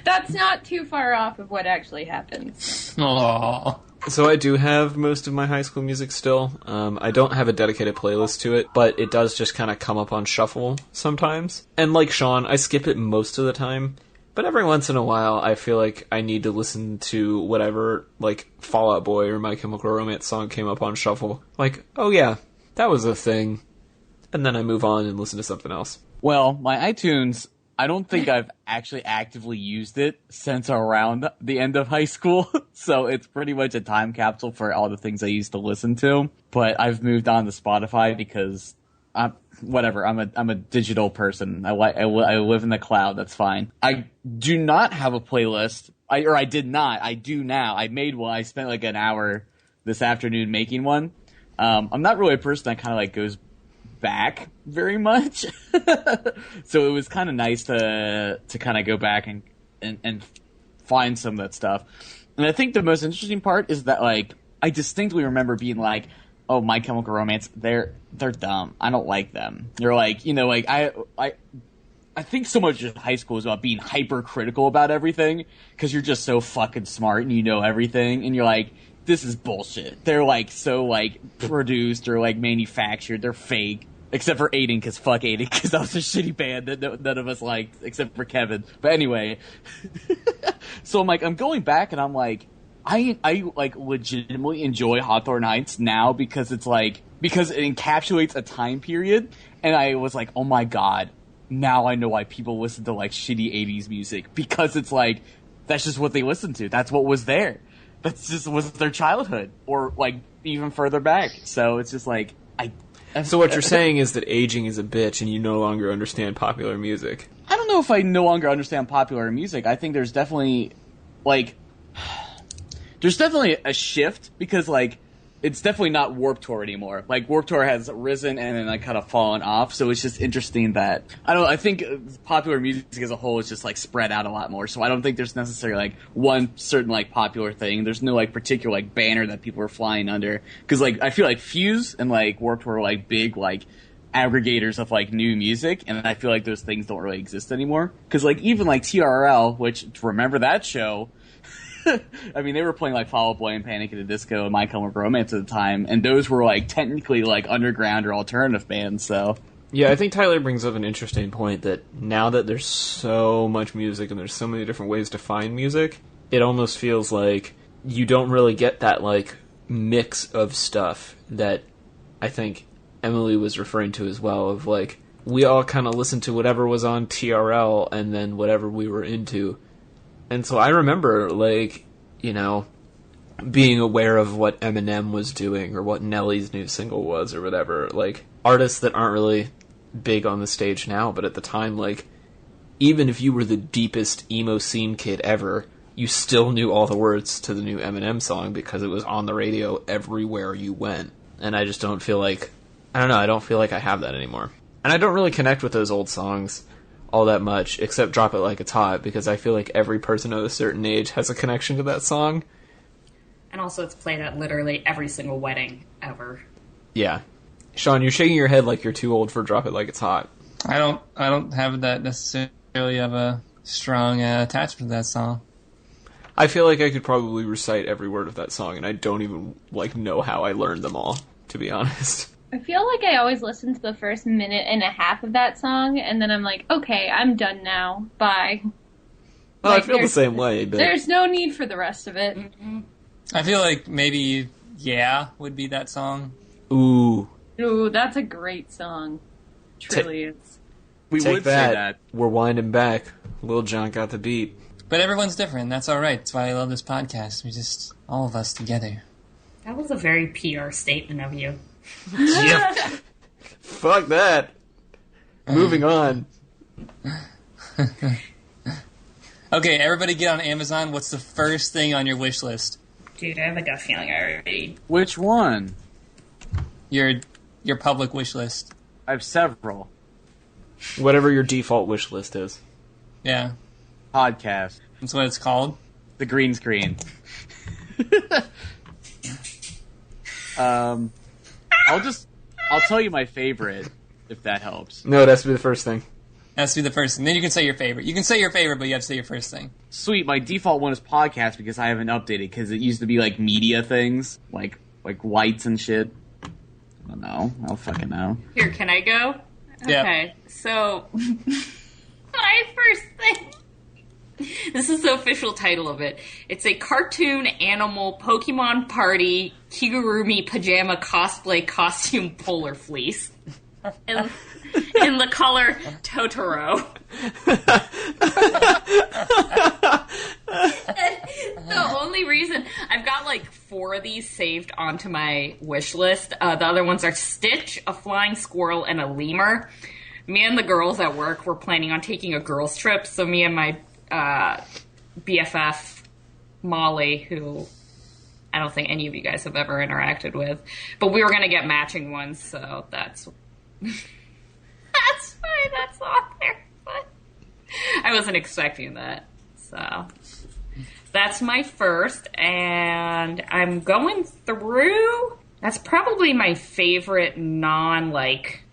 That's not too far off of what actually happens. Aww. So I do have most of my High School Music still. I don't have a dedicated playlist to it, but it does just kind of come up on shuffle sometimes. And like Sean, I skip it most of the time. But every once in a while, I feel like I need to listen to whatever, like, Fall Out Boy or My Chemical Romance song came up on shuffle. Like, oh yeah, that was a thing. And then I move on and listen to something else. Well, my iTunes, I don't think I've actually actively used it since around the end of high school. So it's pretty much a time capsule for all the things I used to listen to. But I've moved on to Spotify because I'm a digital person. I live in the cloud. That's fine. I do not have a playlist. I did not. I do now. I made one. I spent like an hour this afternoon making one. I'm not really a person that kind of like goes back very much. So it was kind of nice to kind of go back and find some of that stuff. And I think the most interesting part is that like I distinctly remember being like, oh, My Chemical Romance, they're dumb. I don't like them. They're like, you know, like I think so much of high school is about being hypercritical about everything because you're just so fucking smart and you know everything, and you're like, this is bullshit. They're like so like produced or like manufactured. They're fake. Except for Aiden, because fuck Aiden, because that was a shitty band that none of us liked, except for Kevin. But anyway, so I'm going back and I'm like, I like legitimately enjoy Hawthorne Heights now because it encapsulates a time period, and I was like, oh my god, now I know why people listen to like shitty 80s music, because it's like that's just what they listened to. That's what was there. That's just was their childhood, or like even further back. So it's just like So what you're saying is that aging is a bitch and you no longer understand popular music. I don't know if I no longer understand popular music. I think there's definitely a shift because like it's definitely not Warped Tour anymore. Like Warped Tour has risen and then like kind of fallen off. So it's just interesting that I think popular music as a whole is just like spread out a lot more. So I don't think there's necessarily like one certain like popular thing. There's no like particular like banner that people are flying under, because like I feel like Fuse and like Warped Tour are like big like aggregators of like new music, and I feel like those things don't really exist anymore. Because like even like TRL, which remember that show. I mean, they were playing like Fall Out Boy and Panic at the Disco and My Chemical Romance at the time, and those were like technically like underground or alternative bands. So yeah, I think Tyler brings up an interesting point that now that there's so much music and there's so many different ways to find music, it almost feels like you don't really get that like mix of stuff that I think Emily was referring to as well, of like we all kind of listened to whatever was on TRL and then whatever we were into. And so I remember, like, you know, being aware of what Eminem was doing or what Nelly's new single was or whatever. Like, artists that aren't really big on the stage now, but at the time, like, even if you were the deepest emo scene kid ever, you still knew all the words to the new Eminem song because it was on the radio everywhere you went. And I just don't feel like, I don't feel like I have that anymore. And I don't really connect with those old songs all that much, except Drop It Like It's Hot, because I feel like every person of a certain age has a connection to that song. And also it's played at literally every single wedding ever. Yeah. Sean, you're shaking your head like you're too old for Drop It Like It's Hot. I don't have that necessarily have a strong attachment to that song. I feel like I could probably recite every word of that song, and I don't even like know how I learned them all, to be honest. I feel like I always listen to the first minute and a half of that song, and then I'm like, okay, I'm done now. Bye. Oh, I Like, feel the there's- same way, but There's no need for the rest of it. I feel like maybe Yeah would be that song. ooh, Ooh, that's a great song. Truly is. We take would that. say that. We're winding back. Lil Jon got the beat. But everyone's different. That's all right. That's why I love this podcast. We just all of us together. That was a very PR statement of you. Yep. Fuck that. Moving on. Okay, everybody get on Amazon. What's the first thing on your wish list? Dude, I have a gut feeling I already... Which one? Your public wish list. I have several. Whatever your default wish list is. Yeah, Podcast. that's what it's called. The green screen. I'll tell you my favorite, if that helps. No, it has to be the first thing. That's to be the first thing. Then you can say your favorite. You can say your favorite, but you have to say your first thing. Sweet, my default one is podcast because I haven't updated because it used to be like media things, like lights and shit. I don't know. I don't fucking know. Here, can I go? Yeah. Okay, so... my first thing... This is the official title of it. It's a cartoon animal Pokemon party Kigurumi pajama cosplay costume polar fleece. In the color Totoro. The only reason I've got like 4 of these saved onto my wish list. The other ones are Stitch, a flying squirrel, and a lemur. Me and the girls at work were planning on taking a girls trip, so me and my BFF Molly, who I don't think any of you guys have ever interacted with, but we were going to get matching ones, so that's that's why that's on there. But I wasn't expecting that, so that's my first, and I'm going through. That's probably my favorite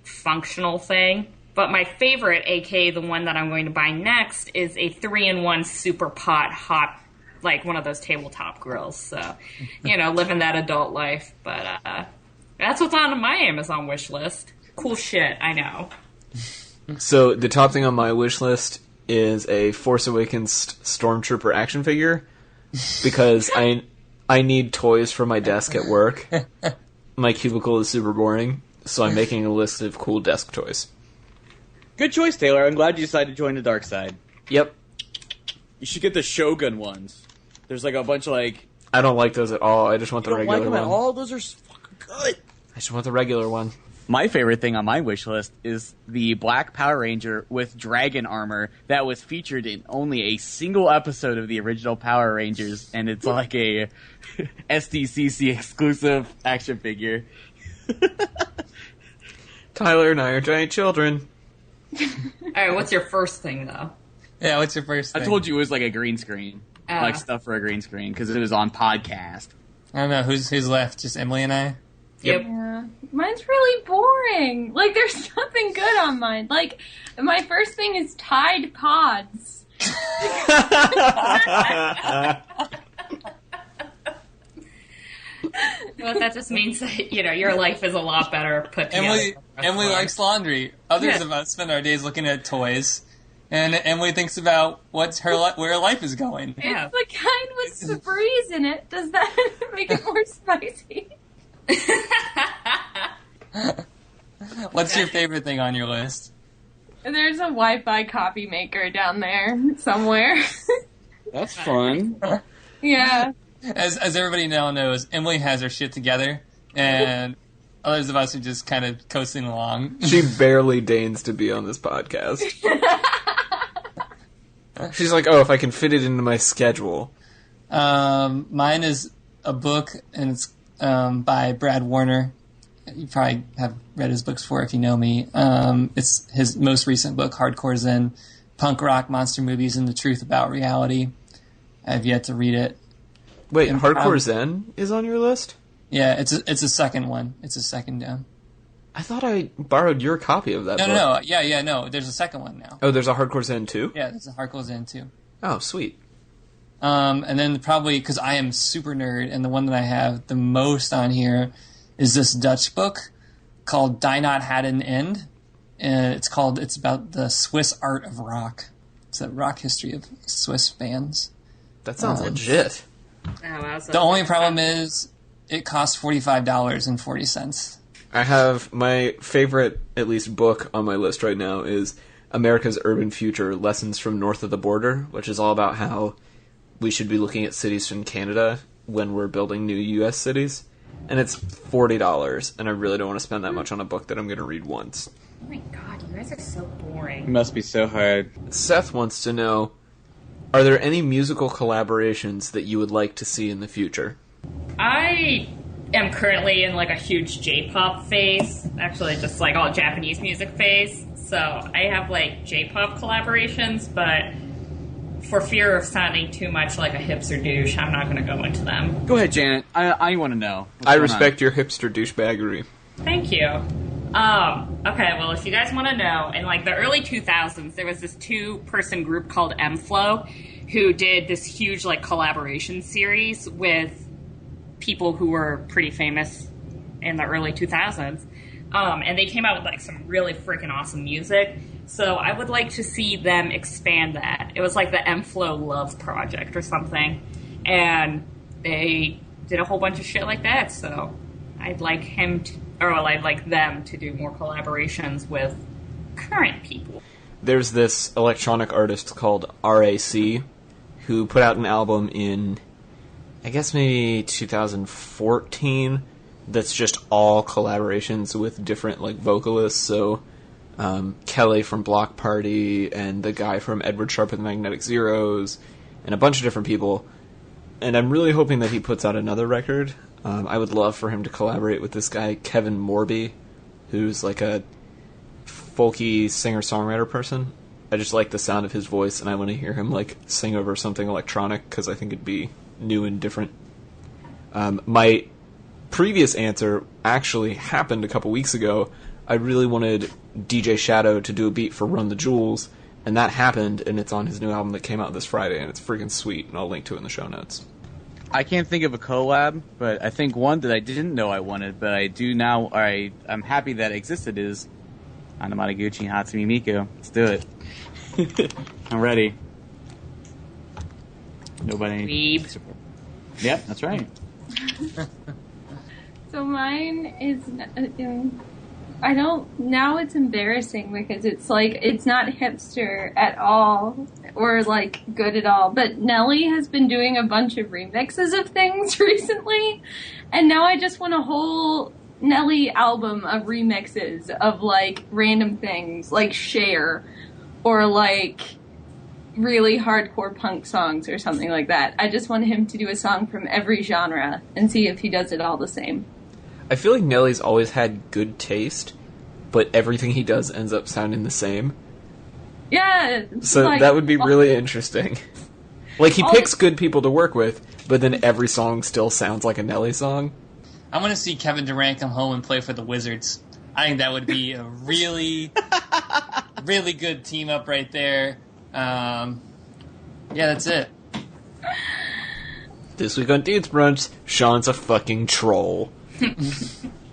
functional thing. But my favorite, aka the one that I'm going to buy next, is a 3-in-1 super pot hot, like one of those tabletop grills. So, living that adult life. But that's what's on my Amazon wish list. Cool shit, I know. So the top thing on my wish list is a Force Awakens Stormtrooper action figure because I need toys for my desk at work. My cubicle is super boring, so I'm making a list of cool desk toys. Good choice, Taylor. I'm glad you decided to join the dark side. Yep. You should get the Shogun ones. There's like a bunch of like... I don't like those at all. I just want You the don't like regular them at one. all? Those are fucking good. I just want the regular one. My favorite thing on my wish list is the Black Power Ranger with dragon armor that was featured in only a single episode of the original Power Rangers, and it's like a SDCC exclusive action figure. Tyler and I are giant children. Alright, what's your first thing, though? Yeah, what's your first I thing? told you it was like a green screen, like stuff for a green screen, because it was on podcast. I don't know. Who's left? Just Emily and I? Yep. Yeah. Mine's really boring. Like, there's nothing good on mine. Like, my first thing is Tide Pods. Well, that just means that, your life is a lot better put together. Emily likes laundry. Others Yeah. of us spend our days looking at toys, and Emily thinks about where her life is going. Yeah. It's the kind with Febreze in it. Does that make it more spicy? What's your favorite thing on your list? There's a Wi-Fi copy maker down there somewhere. That's fun. Yeah. As everybody now knows, Emily has her shit together, and others of us are just kind of coasting along. She barely deigns to be on this podcast. She's like, oh, if I can fit it into my schedule. Mine is a book, and it's by Brad Warner. You probably have read his books before if you know me. It's his most recent book, Hardcore Zen, Punk Rock, Monster Movies, and the Truth About Reality. I've yet to read it. Wait, And Hardcore Zen is on your list? Yeah, it's a second one. It's a second down. I thought I borrowed your copy of that book. No. Yeah, no. There's a second one now. Oh, there's a Hardcore Zen too? Yeah, there's a Hardcore Zen too. Oh, sweet. And then probably, because I am super nerd, and the one that I have the most on here is this Dutch book called Die Not Had an End. And it's about the Swiss art of rock. It's a rock history of Swiss bands. That sounds legit. Oh, wow, so The only problem is it costs $45.40. I have my favorite, at least, book on my list right now is America's Urban Future, Lessons from North of the Border, which is all about how we should be looking at cities in Canada when we're building new U.S. cities. And it's $40, and I really don't want to spend that much on a book that I'm going to read once. Oh my god, you guys are so It boring. must be so hard. Seth wants to know, are there any musical collaborations that you would like to see in the future? I am currently in like a huge J-pop phase. Actually, just like all Japanese music phase. So I have like J-pop collaborations, but for fear of sounding too much like a hipster douche, I'm not going to go into them. Go ahead, Janet. I want to know. What's I going respect your hipster douchebaggery. Thank you. Okay, well, if you guys want to know, in like the early 2000s, there was this 2-person group called M-Flow who did this huge like collaboration series with people who were pretty famous in the early 2000s. And they came out with like some really freaking awesome music. So I would like to see them expand that. It was like the M-Flow Love Project or something. And they did a whole bunch of shit like that. So I'd like I'd like them to do more collaborations with current people. There's this electronic artist called RAC who put out an album in, I guess maybe 2014, that's just all collaborations with different like vocalists. So Kelly from Block Party and the guy from Edward Sharp and the Magnetic Zeros and a bunch of different people. And I'm really hoping that he puts out another record. I would love for him to collaborate with this guy, Kevin Morby, who's like a folky singer-songwriter person. I just like the sound of his voice, and I want to hear him like sing over something electronic, because I think it'd be new and different. My previous answer actually happened a couple weeks ago. I really wanted DJ Shadow to do a beat for Run the Jewels, and that happened, and it's on his new album that came out this Friday, and it's freaking sweet, and I'll link to it in the show notes. I can't think of a collab, but I think one that I didn't know I wanted, but I do now. I'm happy that existed. Is Anamanaguchi and Hatsumi Miku. Let's do it. I'm ready. Nobody. Weeb. Yep, that's right. So mine is, I don't, now it's embarrassing because it's like, it's not hipster at all or like good at all, but Nelly has been doing a bunch of remixes of things recently, and now I just want a whole Nelly album of remixes of like random things like Cher or like really hardcore punk songs or something like that. I just want him to do a song from every genre and see if he does it all the same. I feel like Nelly's always had good taste, but everything he does ends up sounding the same. Yeah. So like, that would be really interesting. Like, he picks good people to work with, but then every song still sounds like a Nelly song. I want to see Kevin Durant come home and play for the Wizards. I think that would be a really, really good team up right there. Yeah, that's it. This week on Dudes Brunch, Sean's a fucking troll.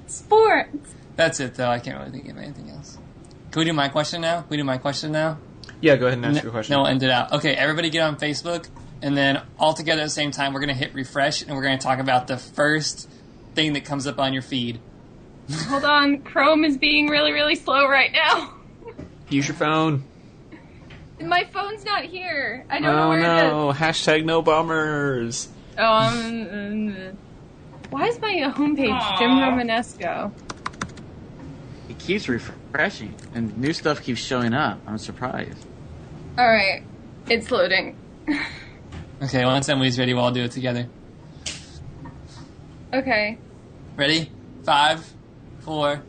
Sports. That's it, though. I can't really think of anything else. Can we do my question now? Yeah, go ahead and ask your question. No, we'll end it out. Okay, everybody get on Facebook, and then all together at the same time, we're going to hit refresh, and we're going to talk about the first thing that comes up on your feed. Hold on, Chrome is being really, really slow right now. Use your phone. My phone's not here. I don't know where it is. Oh no, hashtag no bombers. Oh, why is my homepage Aww. Jim Romanesco? It keeps refreshing, and new stuff keeps showing up. I'm surprised. Alright, it's loading. Okay, once Emily's ready, we'll all do it together. Okay. Ready? 5, 4,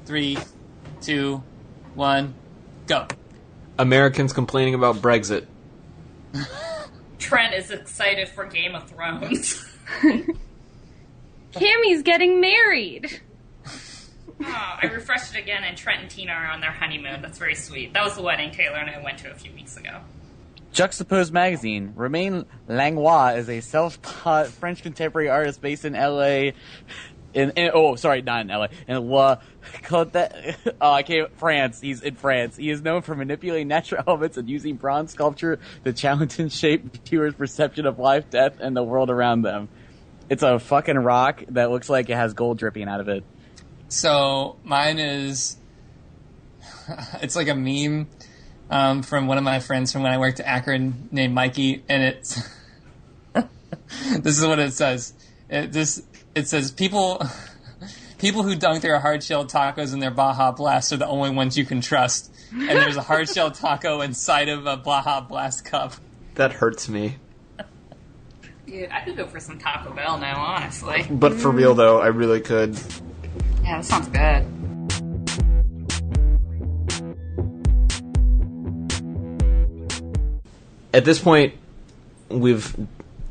3, 2, 1, go. Americans complaining about Brexit. Trent is excited for Game of Thrones. Cammy's getting married. Oh, I refreshed it again, and Trent and Tina are on their honeymoon. That's very sweet. That was the wedding Taylor and I went to a few weeks ago. Juxtaposed Magazine. Romain Langlois is a self-taught French contemporary artist based in LA. Not in LA. In France. He's in France. He is known for manipulating natural elements and using bronze sculpture to challenge and shape viewers' perception of life, death, and the world around them. It's a fucking rock that looks like it has gold dripping out of it. So mine is, it's like a meme from one of my friends from when I worked at Akron named Mikey, and it's this is what it says. It says people who dunk their hard-shelled tacos in their Baja Blast are the only ones you can trust. And there's a hard-shelled taco inside of a Baja Blast cup. That hurts me. Yeah, I could go for some Taco Bell now, honestly. But for real, though, I really could. Yeah, that sounds good. At this point, we've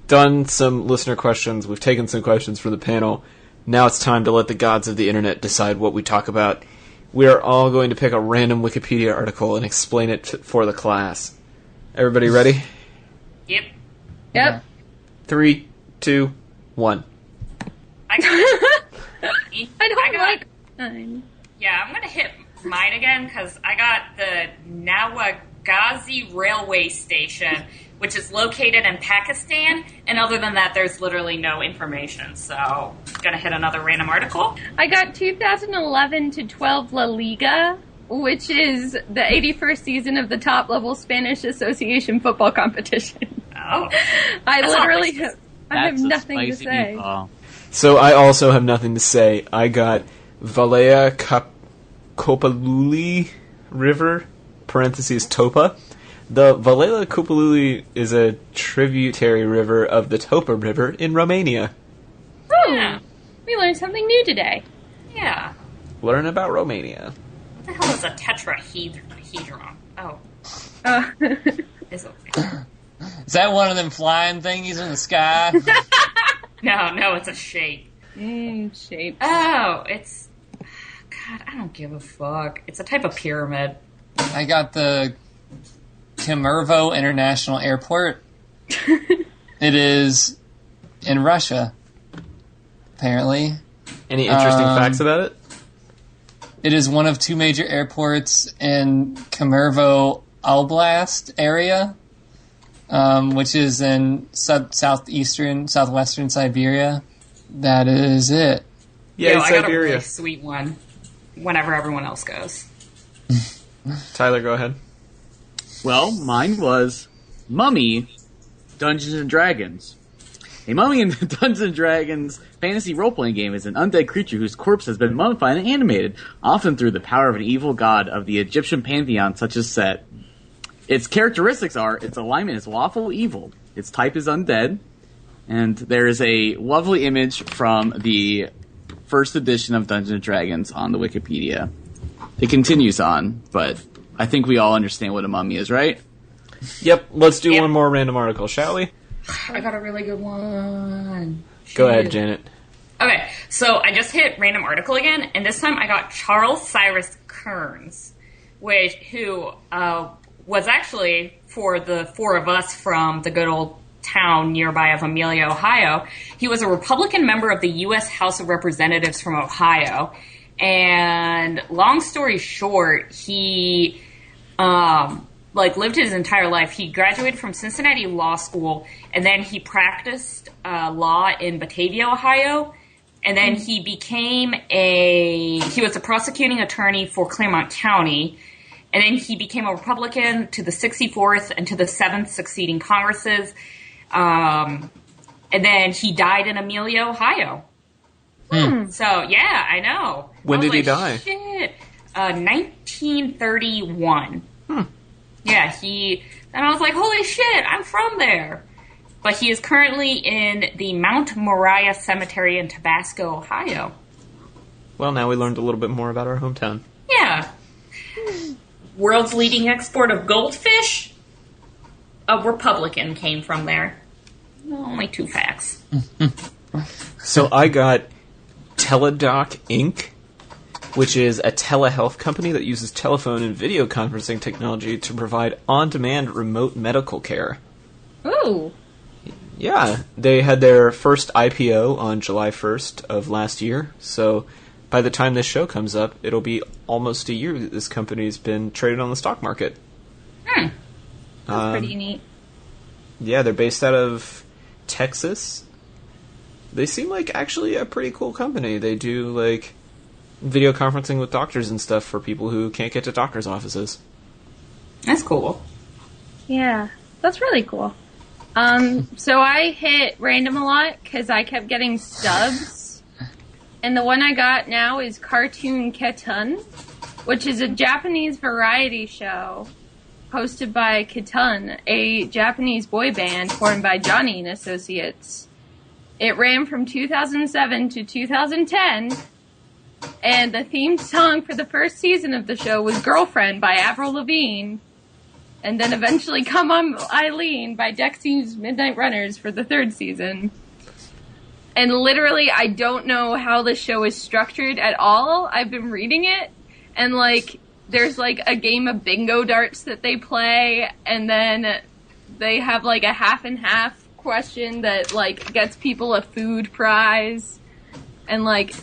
done some listener questions. We've taken some questions for the panel. Now it's time to let the gods of the internet decide what we talk about. We are all going to pick a random Wikipedia article and explain it for the class. Everybody ready? Yep. Yep. 3, 2, 1. I I got- like mine. Yeah, I'm gonna hit mine again because I got the Nawagazi Railway Station, which is located in Pakistan, and other than that, there's literally no information. So, gonna hit another random article. I got 2011 to 12 La Liga, which is the 81st season of the top-level Spanish Association football competition. Oh, I That's literally not racist. have That's a nothing to spicy say. meatball. So I also have nothing to say. I got Valea Kopaluli River, parentheses Topa. The Valea Kopaluli is a tributary river of the Topa River in Romania. Yeah. We learned something new today. Yeah. Learn about Romania. What the hell is a tetrahedron? Oh, it's okay. Is that one of them flying thingies in the sky? No, it's a shape. Shape. Oh, it's... God, I don't give a fuck. It's a type of pyramid. I got the Kemerovo International Airport. It is in Russia, apparently. Any interesting facts about it? It is one of two major airports in Kemerovo Oblast area, which is in southwestern Siberia. That is it. Yeah, Yo, I got a Siberia. really sweet one whenever everyone else goes. Tyler, go ahead. Well, mine was Mummy Dungeons and Dragons. A mummy in the Dungeons and Dragons fantasy role-playing game is an undead creature whose corpse has been mummified and animated, often through the power of an evil god of the Egyptian pantheon, such as Set. Its characteristics are, its alignment is lawful evil, its type is undead, and there is a lovely image from the first edition of Dungeons and Dragons on the Wikipedia. It continues on, but I think we all understand what a mummy is, right? Yep, let's do Yep. one more random article, shall we? I got a really good one. Go ahead, Janet. Okay, so I just hit random article again, and this time I got Charles Cyrus Kearns, who was actually, for the four of us from the good old town nearby of Amelia, Ohio, he was a Republican member of the U.S. House of Representatives from Ohio. And long story short, he lived his entire life. He graduated from Cincinnati Law School, and then he practiced law in Batavia, Ohio. And then he was a prosecuting attorney for Claremont County. And then he became a Republican to the 64th and to the 7th succeeding Congresses. And then he died in Amelia, Ohio. So, yeah, I know. When I was did he like, die? Shit. 1931. Yeah, and I was like, holy shit, I'm from there. But he is currently in the Mount Moriah Cemetery in Tabasco, Ohio. Well, now we learned a little bit more about our hometown. Yeah. World's leading export of goldfish? A Republican came from there. Only 2 facts. So I got Teladoc Inc., which is a telehealth company that uses telephone and video conferencing technology to provide on-demand remote medical care. Ooh. Yeah, they had their first IPO on July 1st of last year, so by the time this show comes up, it'll be almost a year that this company's been traded on the stock market. That's pretty neat. Yeah, they're based out of Texas. They seem like actually a pretty cool company. They do, like, video conferencing with doctors and stuff for people who can't get to doctors' offices. That's cool. Yeah, that's really cool. So I hit random a lot because I kept getting stubs. And the one I got now is Cartoon Ketun, which is a Japanese variety show hosted by Ketun, a Japanese boy band formed by Johnny and Associates. It ran from 2007 to 2010, and the theme song for the first season of the show was Girlfriend by Avril Lavigne, and then eventually Come On Eileen by Dexy's Midnight Runners for the third season. And literally, I don't know how the show is structured at all. I've been reading it, and, like, there's, like, a game of bingo darts that they play, and then they have, like, a half and half question that, like, gets people a food prize. And, like,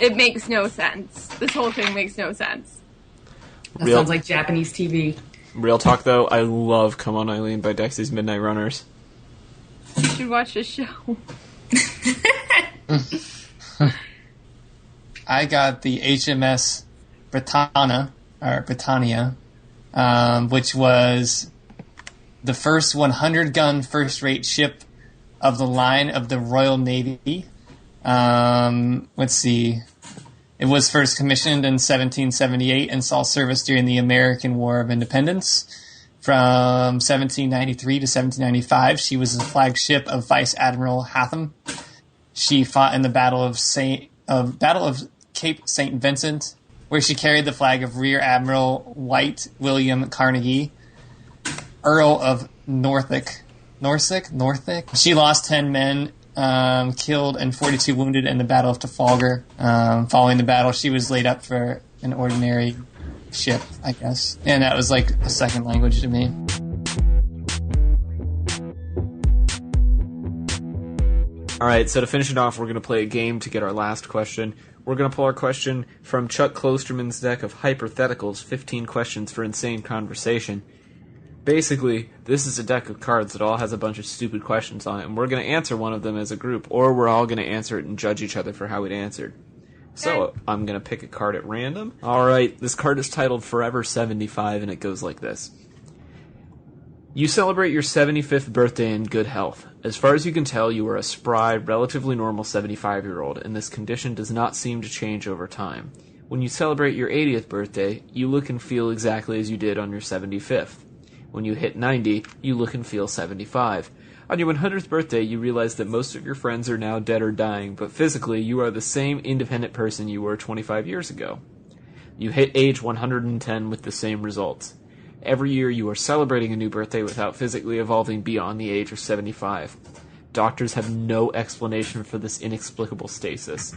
it makes no sense. This whole thing makes no sense. That sounds like Japanese TV. Real talk, though, I love Come On Eileen by Dexy's Midnight Runners. You should watch this show. I got the HMS Britannia, which was the first 100-gun first-rate ship of the line of the Royal Navy. Let's see. It was first commissioned in 1778 and saw service during the American War of Independence. From 1793 to 1795, she was the flagship of Vice Admiral Hatham. She fought in the Battle of Cape St. Vincent, where she carried the flag of Rear Admiral White William Carnegie, Earl of Norfolk. She lost 10 men, killed and 42 wounded in the Battle of Trafalgar. Following the battle, she was laid up for an ordinary ship, I guess. And that was like a second language to me. Alright, so to finish it off, we're going to play a game to get our last question. We're going to pull our question from Chuck Klosterman's deck of Hypotheticals, 15 Questions for Insane Conversation. Basically, this is a deck of cards that all has a bunch of stupid questions on it, and we're going to answer one of them as a group, or we're all going to answer it and judge each other for how it answered. So, I'm going to pick a card at random. Alright, this card is titled Forever 75, and it goes like this. You celebrate your 75th birthday in good health. As far as you can tell, you are a spry, relatively normal 75-year-old, and this condition does not seem to change over time. When you celebrate your 80th birthday, you look and feel exactly as you did on your 75th. When you hit 90, you look and feel 75. On your 100th birthday, you realize that most of your friends are now dead or dying, but physically, you are the same independent person you were 25 years ago. You hit age 110 with the same results. Every year you are celebrating a new birthday without physically evolving beyond the age of 75. Doctors have no explanation for this inexplicable stasis.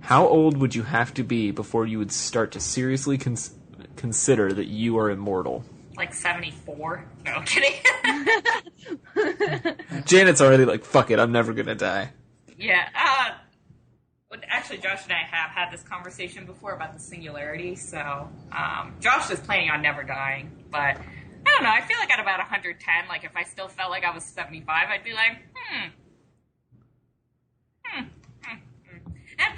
How old would you have to be before you would start to seriously consider that you are immortal? Like 74? No, I'm kidding. Janet's already like, fuck it, I'm never gonna die. Yeah, actually, Josh and I have had this conversation before about the singularity, so Josh is planning on never dying, but I don't know, I feel like at about 110, like if I still felt like I was 75, I'd be like, but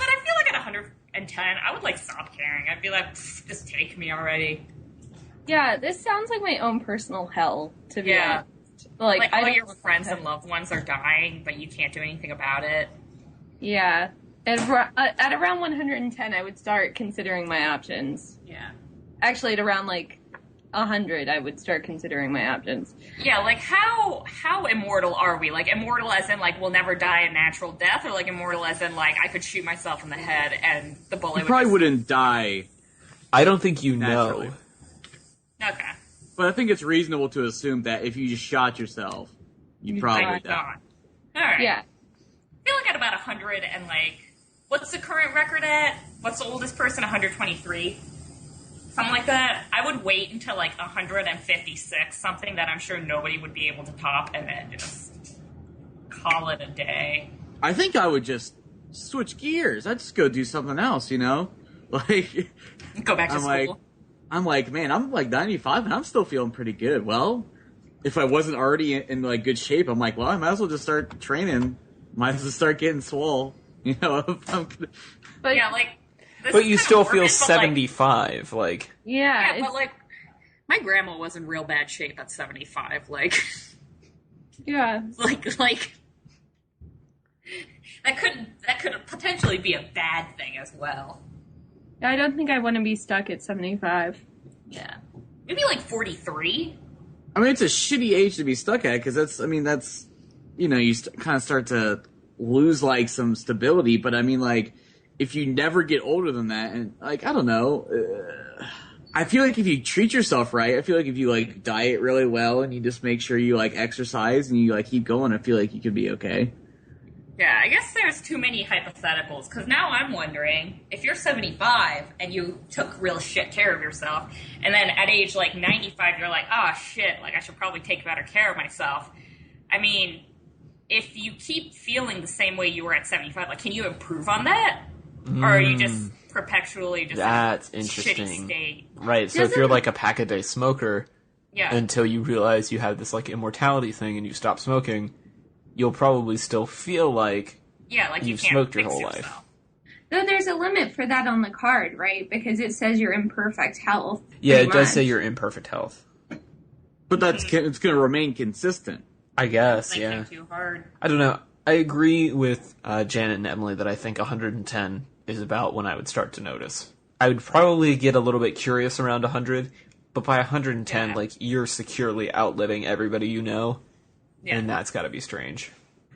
I feel like at 110, I would like stop caring. I'd be like, just take me already. Yeah, this sounds like my own personal hell, to be honest. Like all your friends and loved ones are dying, but you can't do anything about it. Yeah. At around 110, I would start considering my options. Yeah. Actually, at around, 100, I would start considering my options. Yeah, like, how immortal are we? Like, immortal as in, like, we'll never die a natural death, or, like, immortal as in, like, I could shoot myself in the head and the bullet You probably wouldn't die. I don't think you Naturally. know. Okay. But I think it's reasonable to assume that if you just shot yourself, you'd probably Like, die. Alright. Yeah. I feel like at about 100 and, like, what's the current record at? What's the oldest person? 123? Something like that. I would wait until, like, 156, something that I'm sure nobody would be able to top, and then just call it a day. I think I would just switch gears. I'd just go do something else, you know? Like, Go back to school. I'm like, man, I'm like 95 and I'm still feeling pretty good. Well, if I wasn't already in like good shape, I'm like, well, I might as well just start training. Might as well start getting swole. You know, But yeah, like. But you still feel morbid, 75, like... Yeah, Yeah, but like, my grandma was in real bad shape at 75. Like, yeah. like that could potentially be a bad thing as well. I don't think I want to be stuck at 75. Yeah, maybe like 43. I mean, it's a shitty age to be stuck at because that's, you know, you kind of start to lose like some stability. But I mean, like, if you never get older than that, and like, I don't know, I feel like if you treat yourself right, I feel like if you like diet really well and you just make sure you like exercise and you like keep going, I feel like you could be okay. Yeah, I guess there's too many hypotheticals, because now I'm wondering, if you're 75 and you took real shit care of yourself, and then at age like 95 you're like, oh shit, like I should probably take better care of myself. I mean, if you keep feeling the same way you were at 75, like can you improve on that? Or are you just perpetually just That's in a interesting. shitty state? Right, so if you're like a pack-a-day smoker, Yeah. until you realize you have this like immortality thing and you stop smoking, you'll probably still feel like Yeah, like you you've can't smoked your fix whole yourself. life. Though there's a limit for that on the card, right? Because it says you're in perfect health. Yeah, pretty it does much. say you're in perfect health. But it's going to remain consistent. I guess, Thinking yeah. too hard. I don't know. I agree with Janet and Emily that I think 110 is about when I would start to notice. I would probably get a little bit curious around 100, but by 110, Yeah. like, you're securely outliving everybody you know, Yeah. and that's gotta be strange.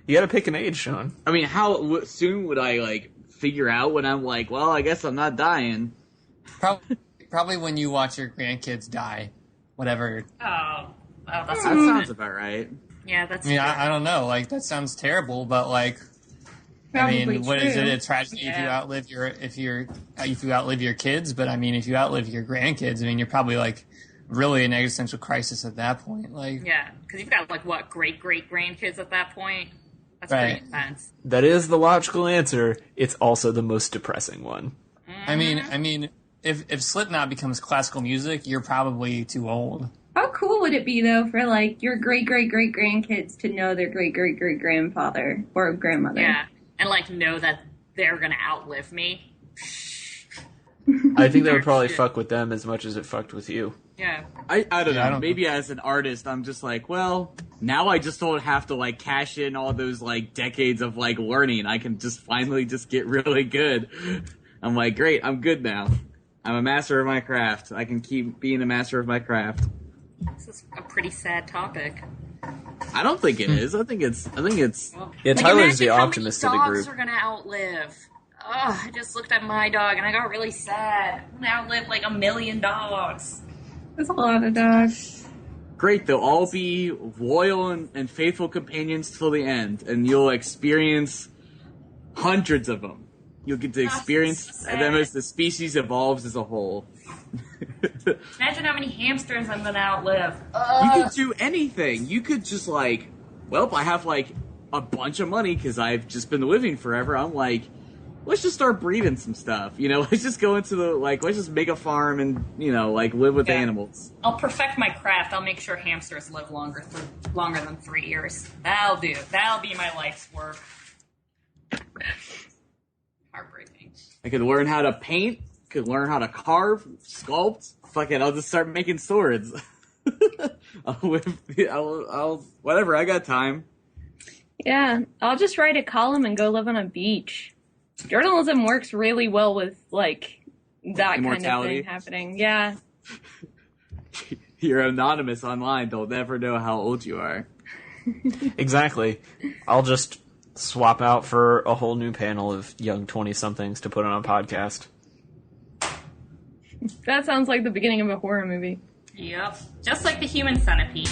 You gotta pick an age, Sean. I mean, how soon would I like figure out when I'm like, well, I guess I'm not dying? Probably when you watch your grandkids die, whatever. Oh, that's That sounds about right. yeah, that's I mean, true. I don't know. Like that sounds terrible, but like, Probably I mean, what is true. it? A tragedy if you Yeah. outlive your kids. But I mean, if you outlive your grandkids, I mean, you're probably like really in existential crisis at that point. Like, Yeah, because you've got like what great grandkids at that point. That's Right. pretty intense. That is the logical answer. It's also the most depressing one. I mean, if Slipknot becomes classical music, you're probably too old. How cool would it be, though, for, like, your great-great-great-grandkids to know their great-great-great-grandfather or grandmother? Yeah, and like know that they're gonna outlive me. I think that would probably fuck with them as much as it fucked with you. Yeah, I don't know. I don't Maybe as an artist, I'm just like, well, now I just don't have to like cash in all those like decades of like learning. I can just finally just get really good. I'm like, great, I'm good now. I'm a master of my craft. I can keep being a master of my craft. this is a pretty sad topic. I don't think it is. I think it's. Well, Yeah, like, Tyler's the imagine how optimist many of the dogs group. are gonna outlive. Ugh, I just looked at my dog and I got really sad. I'm gonna outlive like 1 million dogs. That's a lot of dogs. Great, they'll all be loyal and faithful companions till the end, and you'll experience hundreds of them. You'll get to That's experience so sad. them as the species evolves as a whole. Imagine how many hamsters I'm gonna outlive. You could do anything. You could just like, well, I have like a bunch of money because I've just been living forever. I'm like, let's just start breeding some stuff. You know, let's just go into let's just make a farm and, you know, like live with Yeah. animals. I'll perfect my craft. I'll make sure hamsters live longer than 3 years. That'll do. That'll be my life's work. Heartbreaking. I could learn how to paint, could learn how to carve, sculpt. Fuck it, I'll just start making swords. I'll whatever, I got time. Yeah, I'll just write a column and go live on a beach. Journalism works really well with, like, that kind of Immortality. thing happening. Yeah. You're anonymous online, they'll never know how old you are. Exactly. I'll just swap out for a whole new panel of young 20-somethings to put on a podcast. That sounds like the beginning of a horror movie. Yep. Just like the human centipede.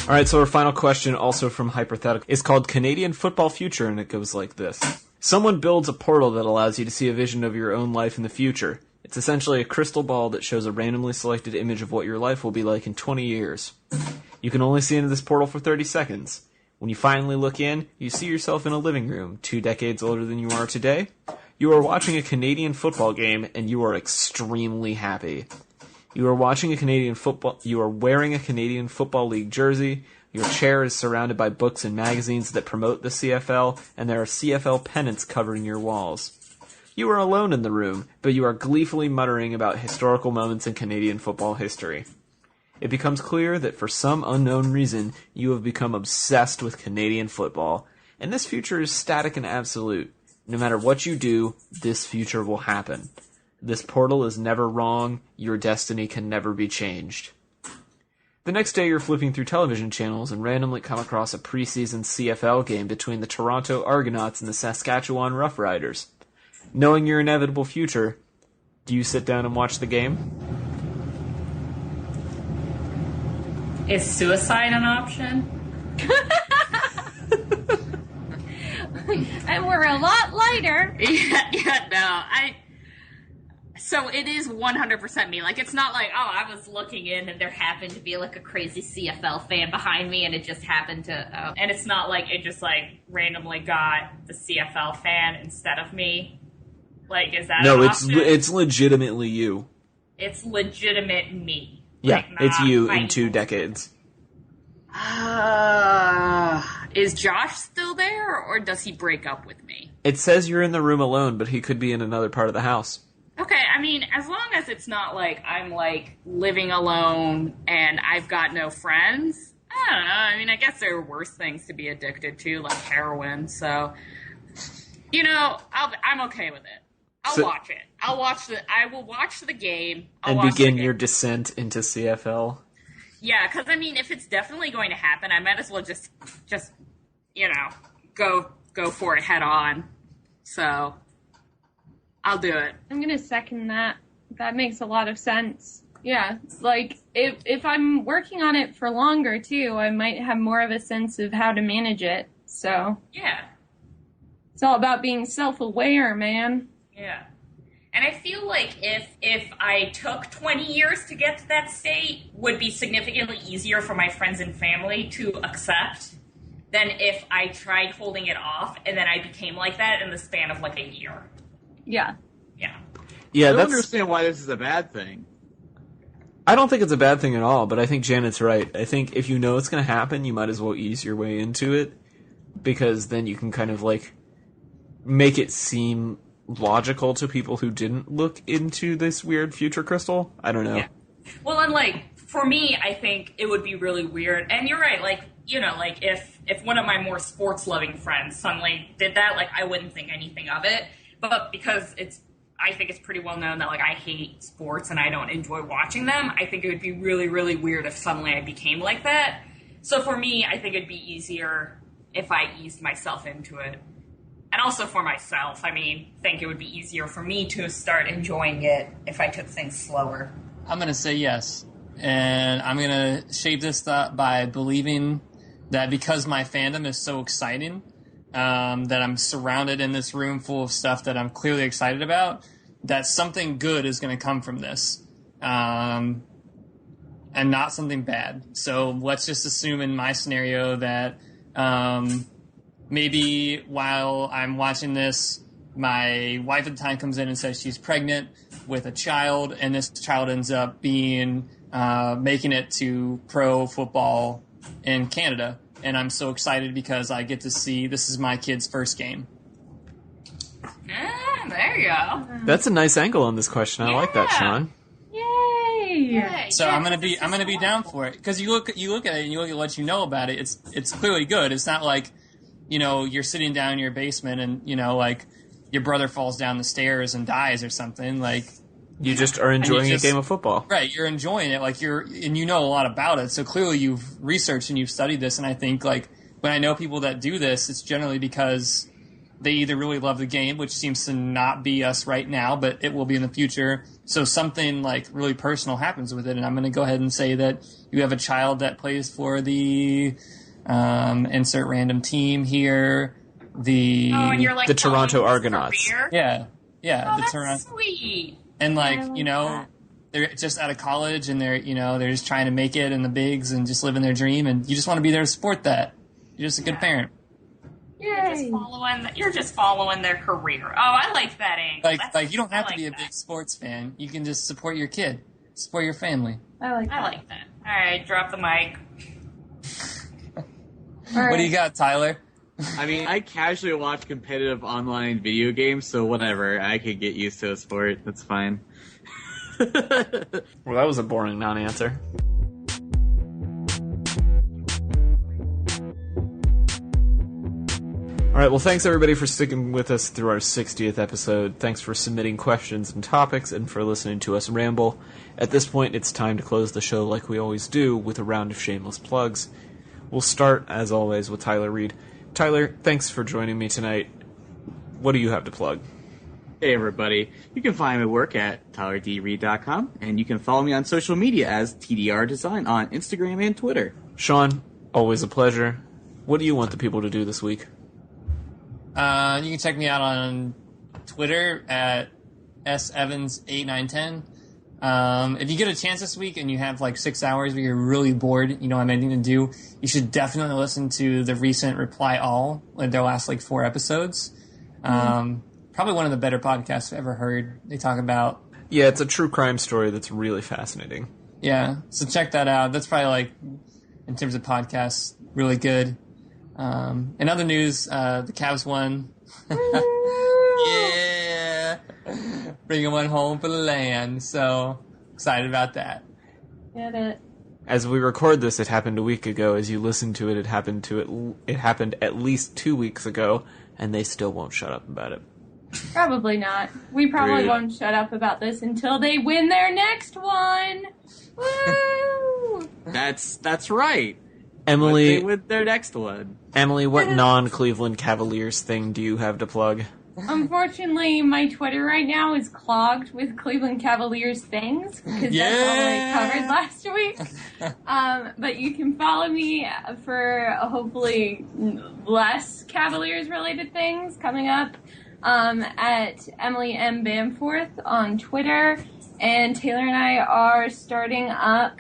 All right, so our final question, also from Hypothetical, is called Canadian Football Future, and it goes like this. Someone builds a portal that allows you to see a vision of your own life in the future. It's essentially a crystal ball that shows a randomly selected image of what your life will be like in 20 years. You can only see into this portal for 30 seconds. When you finally look in, you see yourself in a living room 2 decades older than you are today. You are watching a Canadian football game, and you are extremely happy. You are watching a Canadian football. You are wearing a Canadian Football League jersey. Your chair is surrounded by books and magazines that promote the CFL, and there are CFL pennants covering your walls. You are alone in the room, but you are gleefully muttering about historical moments in Canadian football history. It becomes clear that for some unknown reason, you have become obsessed with Canadian football, and this future is static and absolute. No matter what you do, this future will happen. This portal is never wrong, your destiny can never be changed. The next day you're flipping through television channels and randomly come across a preseason CFL game between the Toronto Argonauts and the Saskatchewan Roughriders. Knowing your inevitable future, do you sit down and watch the game? Is suicide an option? And we're a lot lighter. So it is 100% me. Like, it's not like, oh, I was looking in and there happened to be, like, a crazy CFL fan behind me and it just happened to, and it's not like it just, like, randomly got the CFL fan instead of me. Like, is that No, an it's option? it's legitimately you. It's legitimate me. Yeah, Like, it's not you my in 2 evil- decades. Is Josh still there, or does he break up with me? It says you're in the room alone, but he could be in another part of the house. Okay, I mean, as long as it's not like I'm, like, living alone and I've got no friends, I don't know. I mean, I guess there are worse things to be addicted to, like heroin, so, you know, I'm okay with it. I'll watch it. I will watch the game. And begin your descent into CFL. Yeah, because, I mean, if it's definitely going to happen, I might as well just you know, go for it head on. So, I'll do it. I'm gonna second that. That makes a lot of sense. Yeah, like, if I'm working on it for longer, too, I might have more of a sense of how to manage it. So, Yeah. it's all about being self-aware, man. Yeah. And I feel like if I took 20 years to get to that state, would be significantly easier for my friends and family to accept than if I tried holding it off and then I became like that in the span of like a year. Yeah. Yeah. Yeah, I don't that's. understand why this is a bad thing. I don't think it's a bad thing at all, but I think Janet's right. I think if you know it's going to happen, you might as well ease your way into it, because then you can kind of, like, make it seem logical to people who didn't look into this weird future crystal. I don't know. Yeah. Well, and like, for me, I think it would be really weird. And you're right, like, you know, like, if one of my more sports-loving friends suddenly did that, like, I wouldn't think anything of it. But because I think it's pretty well known that, like, I hate sports and I don't enjoy watching them, I think it would be really, really weird if suddenly I became like that. So for me, I think it'd be easier if I eased myself into it. And also for myself, I mean, I think it would be easier for me to start enjoying it if I took things slower. I'm going to say yes. And I'm going to shape this thought by believing that because my fandom is so exciting, that I'm surrounded in this room full of stuff that I'm clearly excited about, that something good is going to come from this. And not something bad. So let's just assume in my scenario that maybe while I'm watching this, my wife at the time comes in and says she's pregnant with a child, and this child ends up being making it to pro football in Canada. And I'm so excited because I get to see this is my kid's first game. There you go. That's a nice angle on this question. I like that, Yeah. Sean. Yay! So I'm gonna be down for it, because you look at it and you look at what you know about it. It's clearly good. It's not like, you know, you're sitting down in your basement and, you know, like your brother falls down the stairs and dies or something. Like, You just are enjoying just- a game of football. right, you're enjoying it. Like, and you know a lot about it. So clearly you've researched and you've studied this. And I think, like, when I know people that do this, it's generally because they either really love the game, which seems to not be us right now, but it will be in the future. So something like really personal happens with it. And I'm going to go ahead and say that you have a child that plays for the insert random team here. Oh, and you're like The Toronto following his Argonauts. career? Yeah, Oh, the that's Toronto. sweet. And like, I like you know, that. they're just out of college and they're just trying to make it in the bigs and just living their dream, and you just want to be there to support that. You're just a good parent. Yay! You're just following their career. Oh, I like that angle. Like you don't have I to be a like big that. sports fan. You can just support your kid, support your family. I like I that. like that. All right, drop the mic. All What do you got, Tyler? I mean, I casually watch competitive online video games, so whatever. I could get used to a sport. That's fine. Well, that was a boring non-answer. All right, well, thanks everybody for sticking with us through our 60th episode. Thanks for submitting questions and topics and for listening to us ramble. At this point, it's time to close the show like we always do with a round of shameless plugs. We'll start, as always, with Tyler Reed. Tyler, thanks for joining me tonight. What do you have to plug? Hey everybody, you can find my work at tylerdreed.com, and you can follow me on social media as TDR Design on Instagram and Twitter. Sean, always a pleasure. What do you want the people to do this week? You can check me out on Twitter at sevans8910. If you get a chance this week and you have like 6 hours where you're really bored, you don't have anything to do, you should definitely listen to the recent Reply All, like their last like 4 episodes. Probably one of the better podcasts I've ever heard. They talk about, Yeah, it's a true crime story that's really fascinating. yeah, so check that out. That's probably like, in terms of podcasts, really good. In other news, the Cavs won. Yeah! Bringing one home for the land, so excited about that. Get it. As we record this, it happened a week ago. As you listen to it, it happened at least 2 weeks ago, and they still won't shut up about it. Probably not. We probably Rude. won't shut up about this until they win their next one. Woo! That's right. Emily, With their next one. what non-Cleveland Cavaliers thing do you have to plug? Unfortunately, my Twitter right now is clogged with Cleveland Cavaliers things because that's all I covered last week. But you can follow me for hopefully less Cavaliers related things coming up at Emily M. Bamforth on Twitter. And Taylor and I are starting up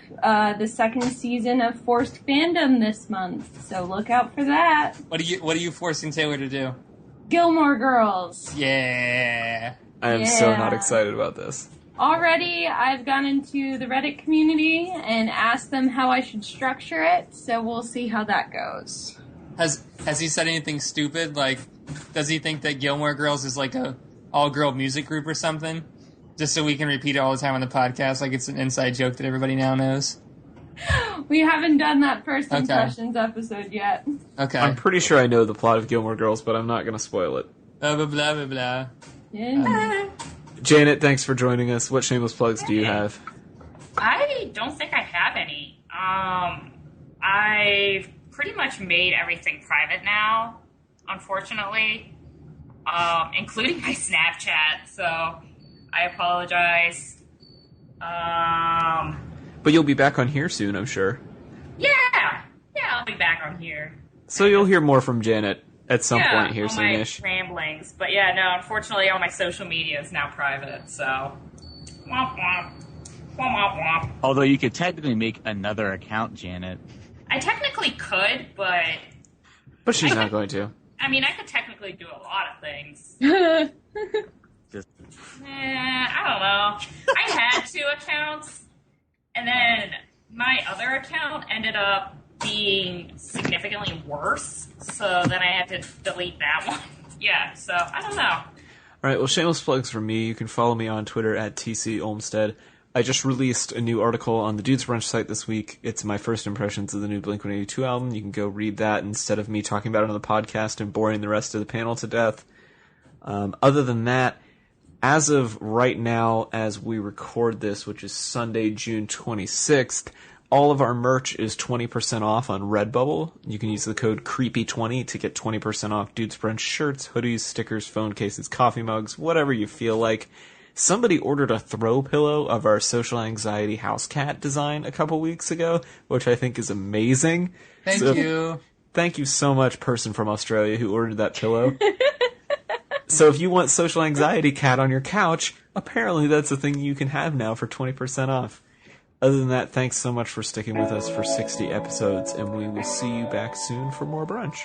the second season of Forced Fandom this month, so look out for that. What are you forcing Taylor to do? Gilmore Girls. Yeah. I am so Yeah. not excited about this. Already, I've gone into the Reddit community and asked them how I should structure it, so we'll see how that goes. Has he said anything stupid? Like, does he think that Gilmore Girls is like a all-girl music group or something? Just so we can repeat it all the time on the podcast, like it's an inside joke that everybody now knows. We haven't done that first Okay. impressions episode yet. Okay. I'm pretty sure I know the plot of Gilmore Girls, but I'm not going to spoil it. Blah, blah, blah, blah, blah. Yeah. Janet, thanks for joining us. What shameless plugs do you have? I don't think I have any. I've pretty much made everything private now, unfortunately, including my Snapchat. So I apologize. But you'll be back on here soon, I'm sure. Yeah, I'll be back on here. So you'll hear more from Janet at some yeah, point here all my soonish. ramblings. But yeah, no, unfortunately, all my social media is now private. So, womp womp, womp womp womp. Although you could technically make another account, Janet. I technically could, but But she's not going to. I mean, I could technically do a lot of things. Just I don't know. I had 2 accounts, and then my other account ended up being significantly worse, so then I had to delete that one. Yeah, so I don't know. All right, well, shameless plugs from me. You can follow me on Twitter at TC Olmstead. I just released a new article on the Dudes Brunch site this week. It's my first impressions of the new Blink-182 album. You can go read that instead of me talking about it on the podcast and boring the rest of the panel to death. Other than that, as of right now, as we record this, which is Sunday, June 26th, all of our merch is 20% off on Redbubble. You can use the code CREEPY20 to get 20% off Dudes Brunch shirts, hoodies, stickers, phone cases, coffee mugs, whatever you feel like. Somebody ordered a throw pillow of our social anxiety house cat design a couple weeks ago, which I think is amazing. Thank So, you. Thank you so much, person from Australia who ordered that pillow. So if you want social anxiety cat on your couch, apparently that's a thing you can have now for 20% off. Other than that, thanks so much for sticking with us for 60 episodes, and we will see you back soon for more brunch.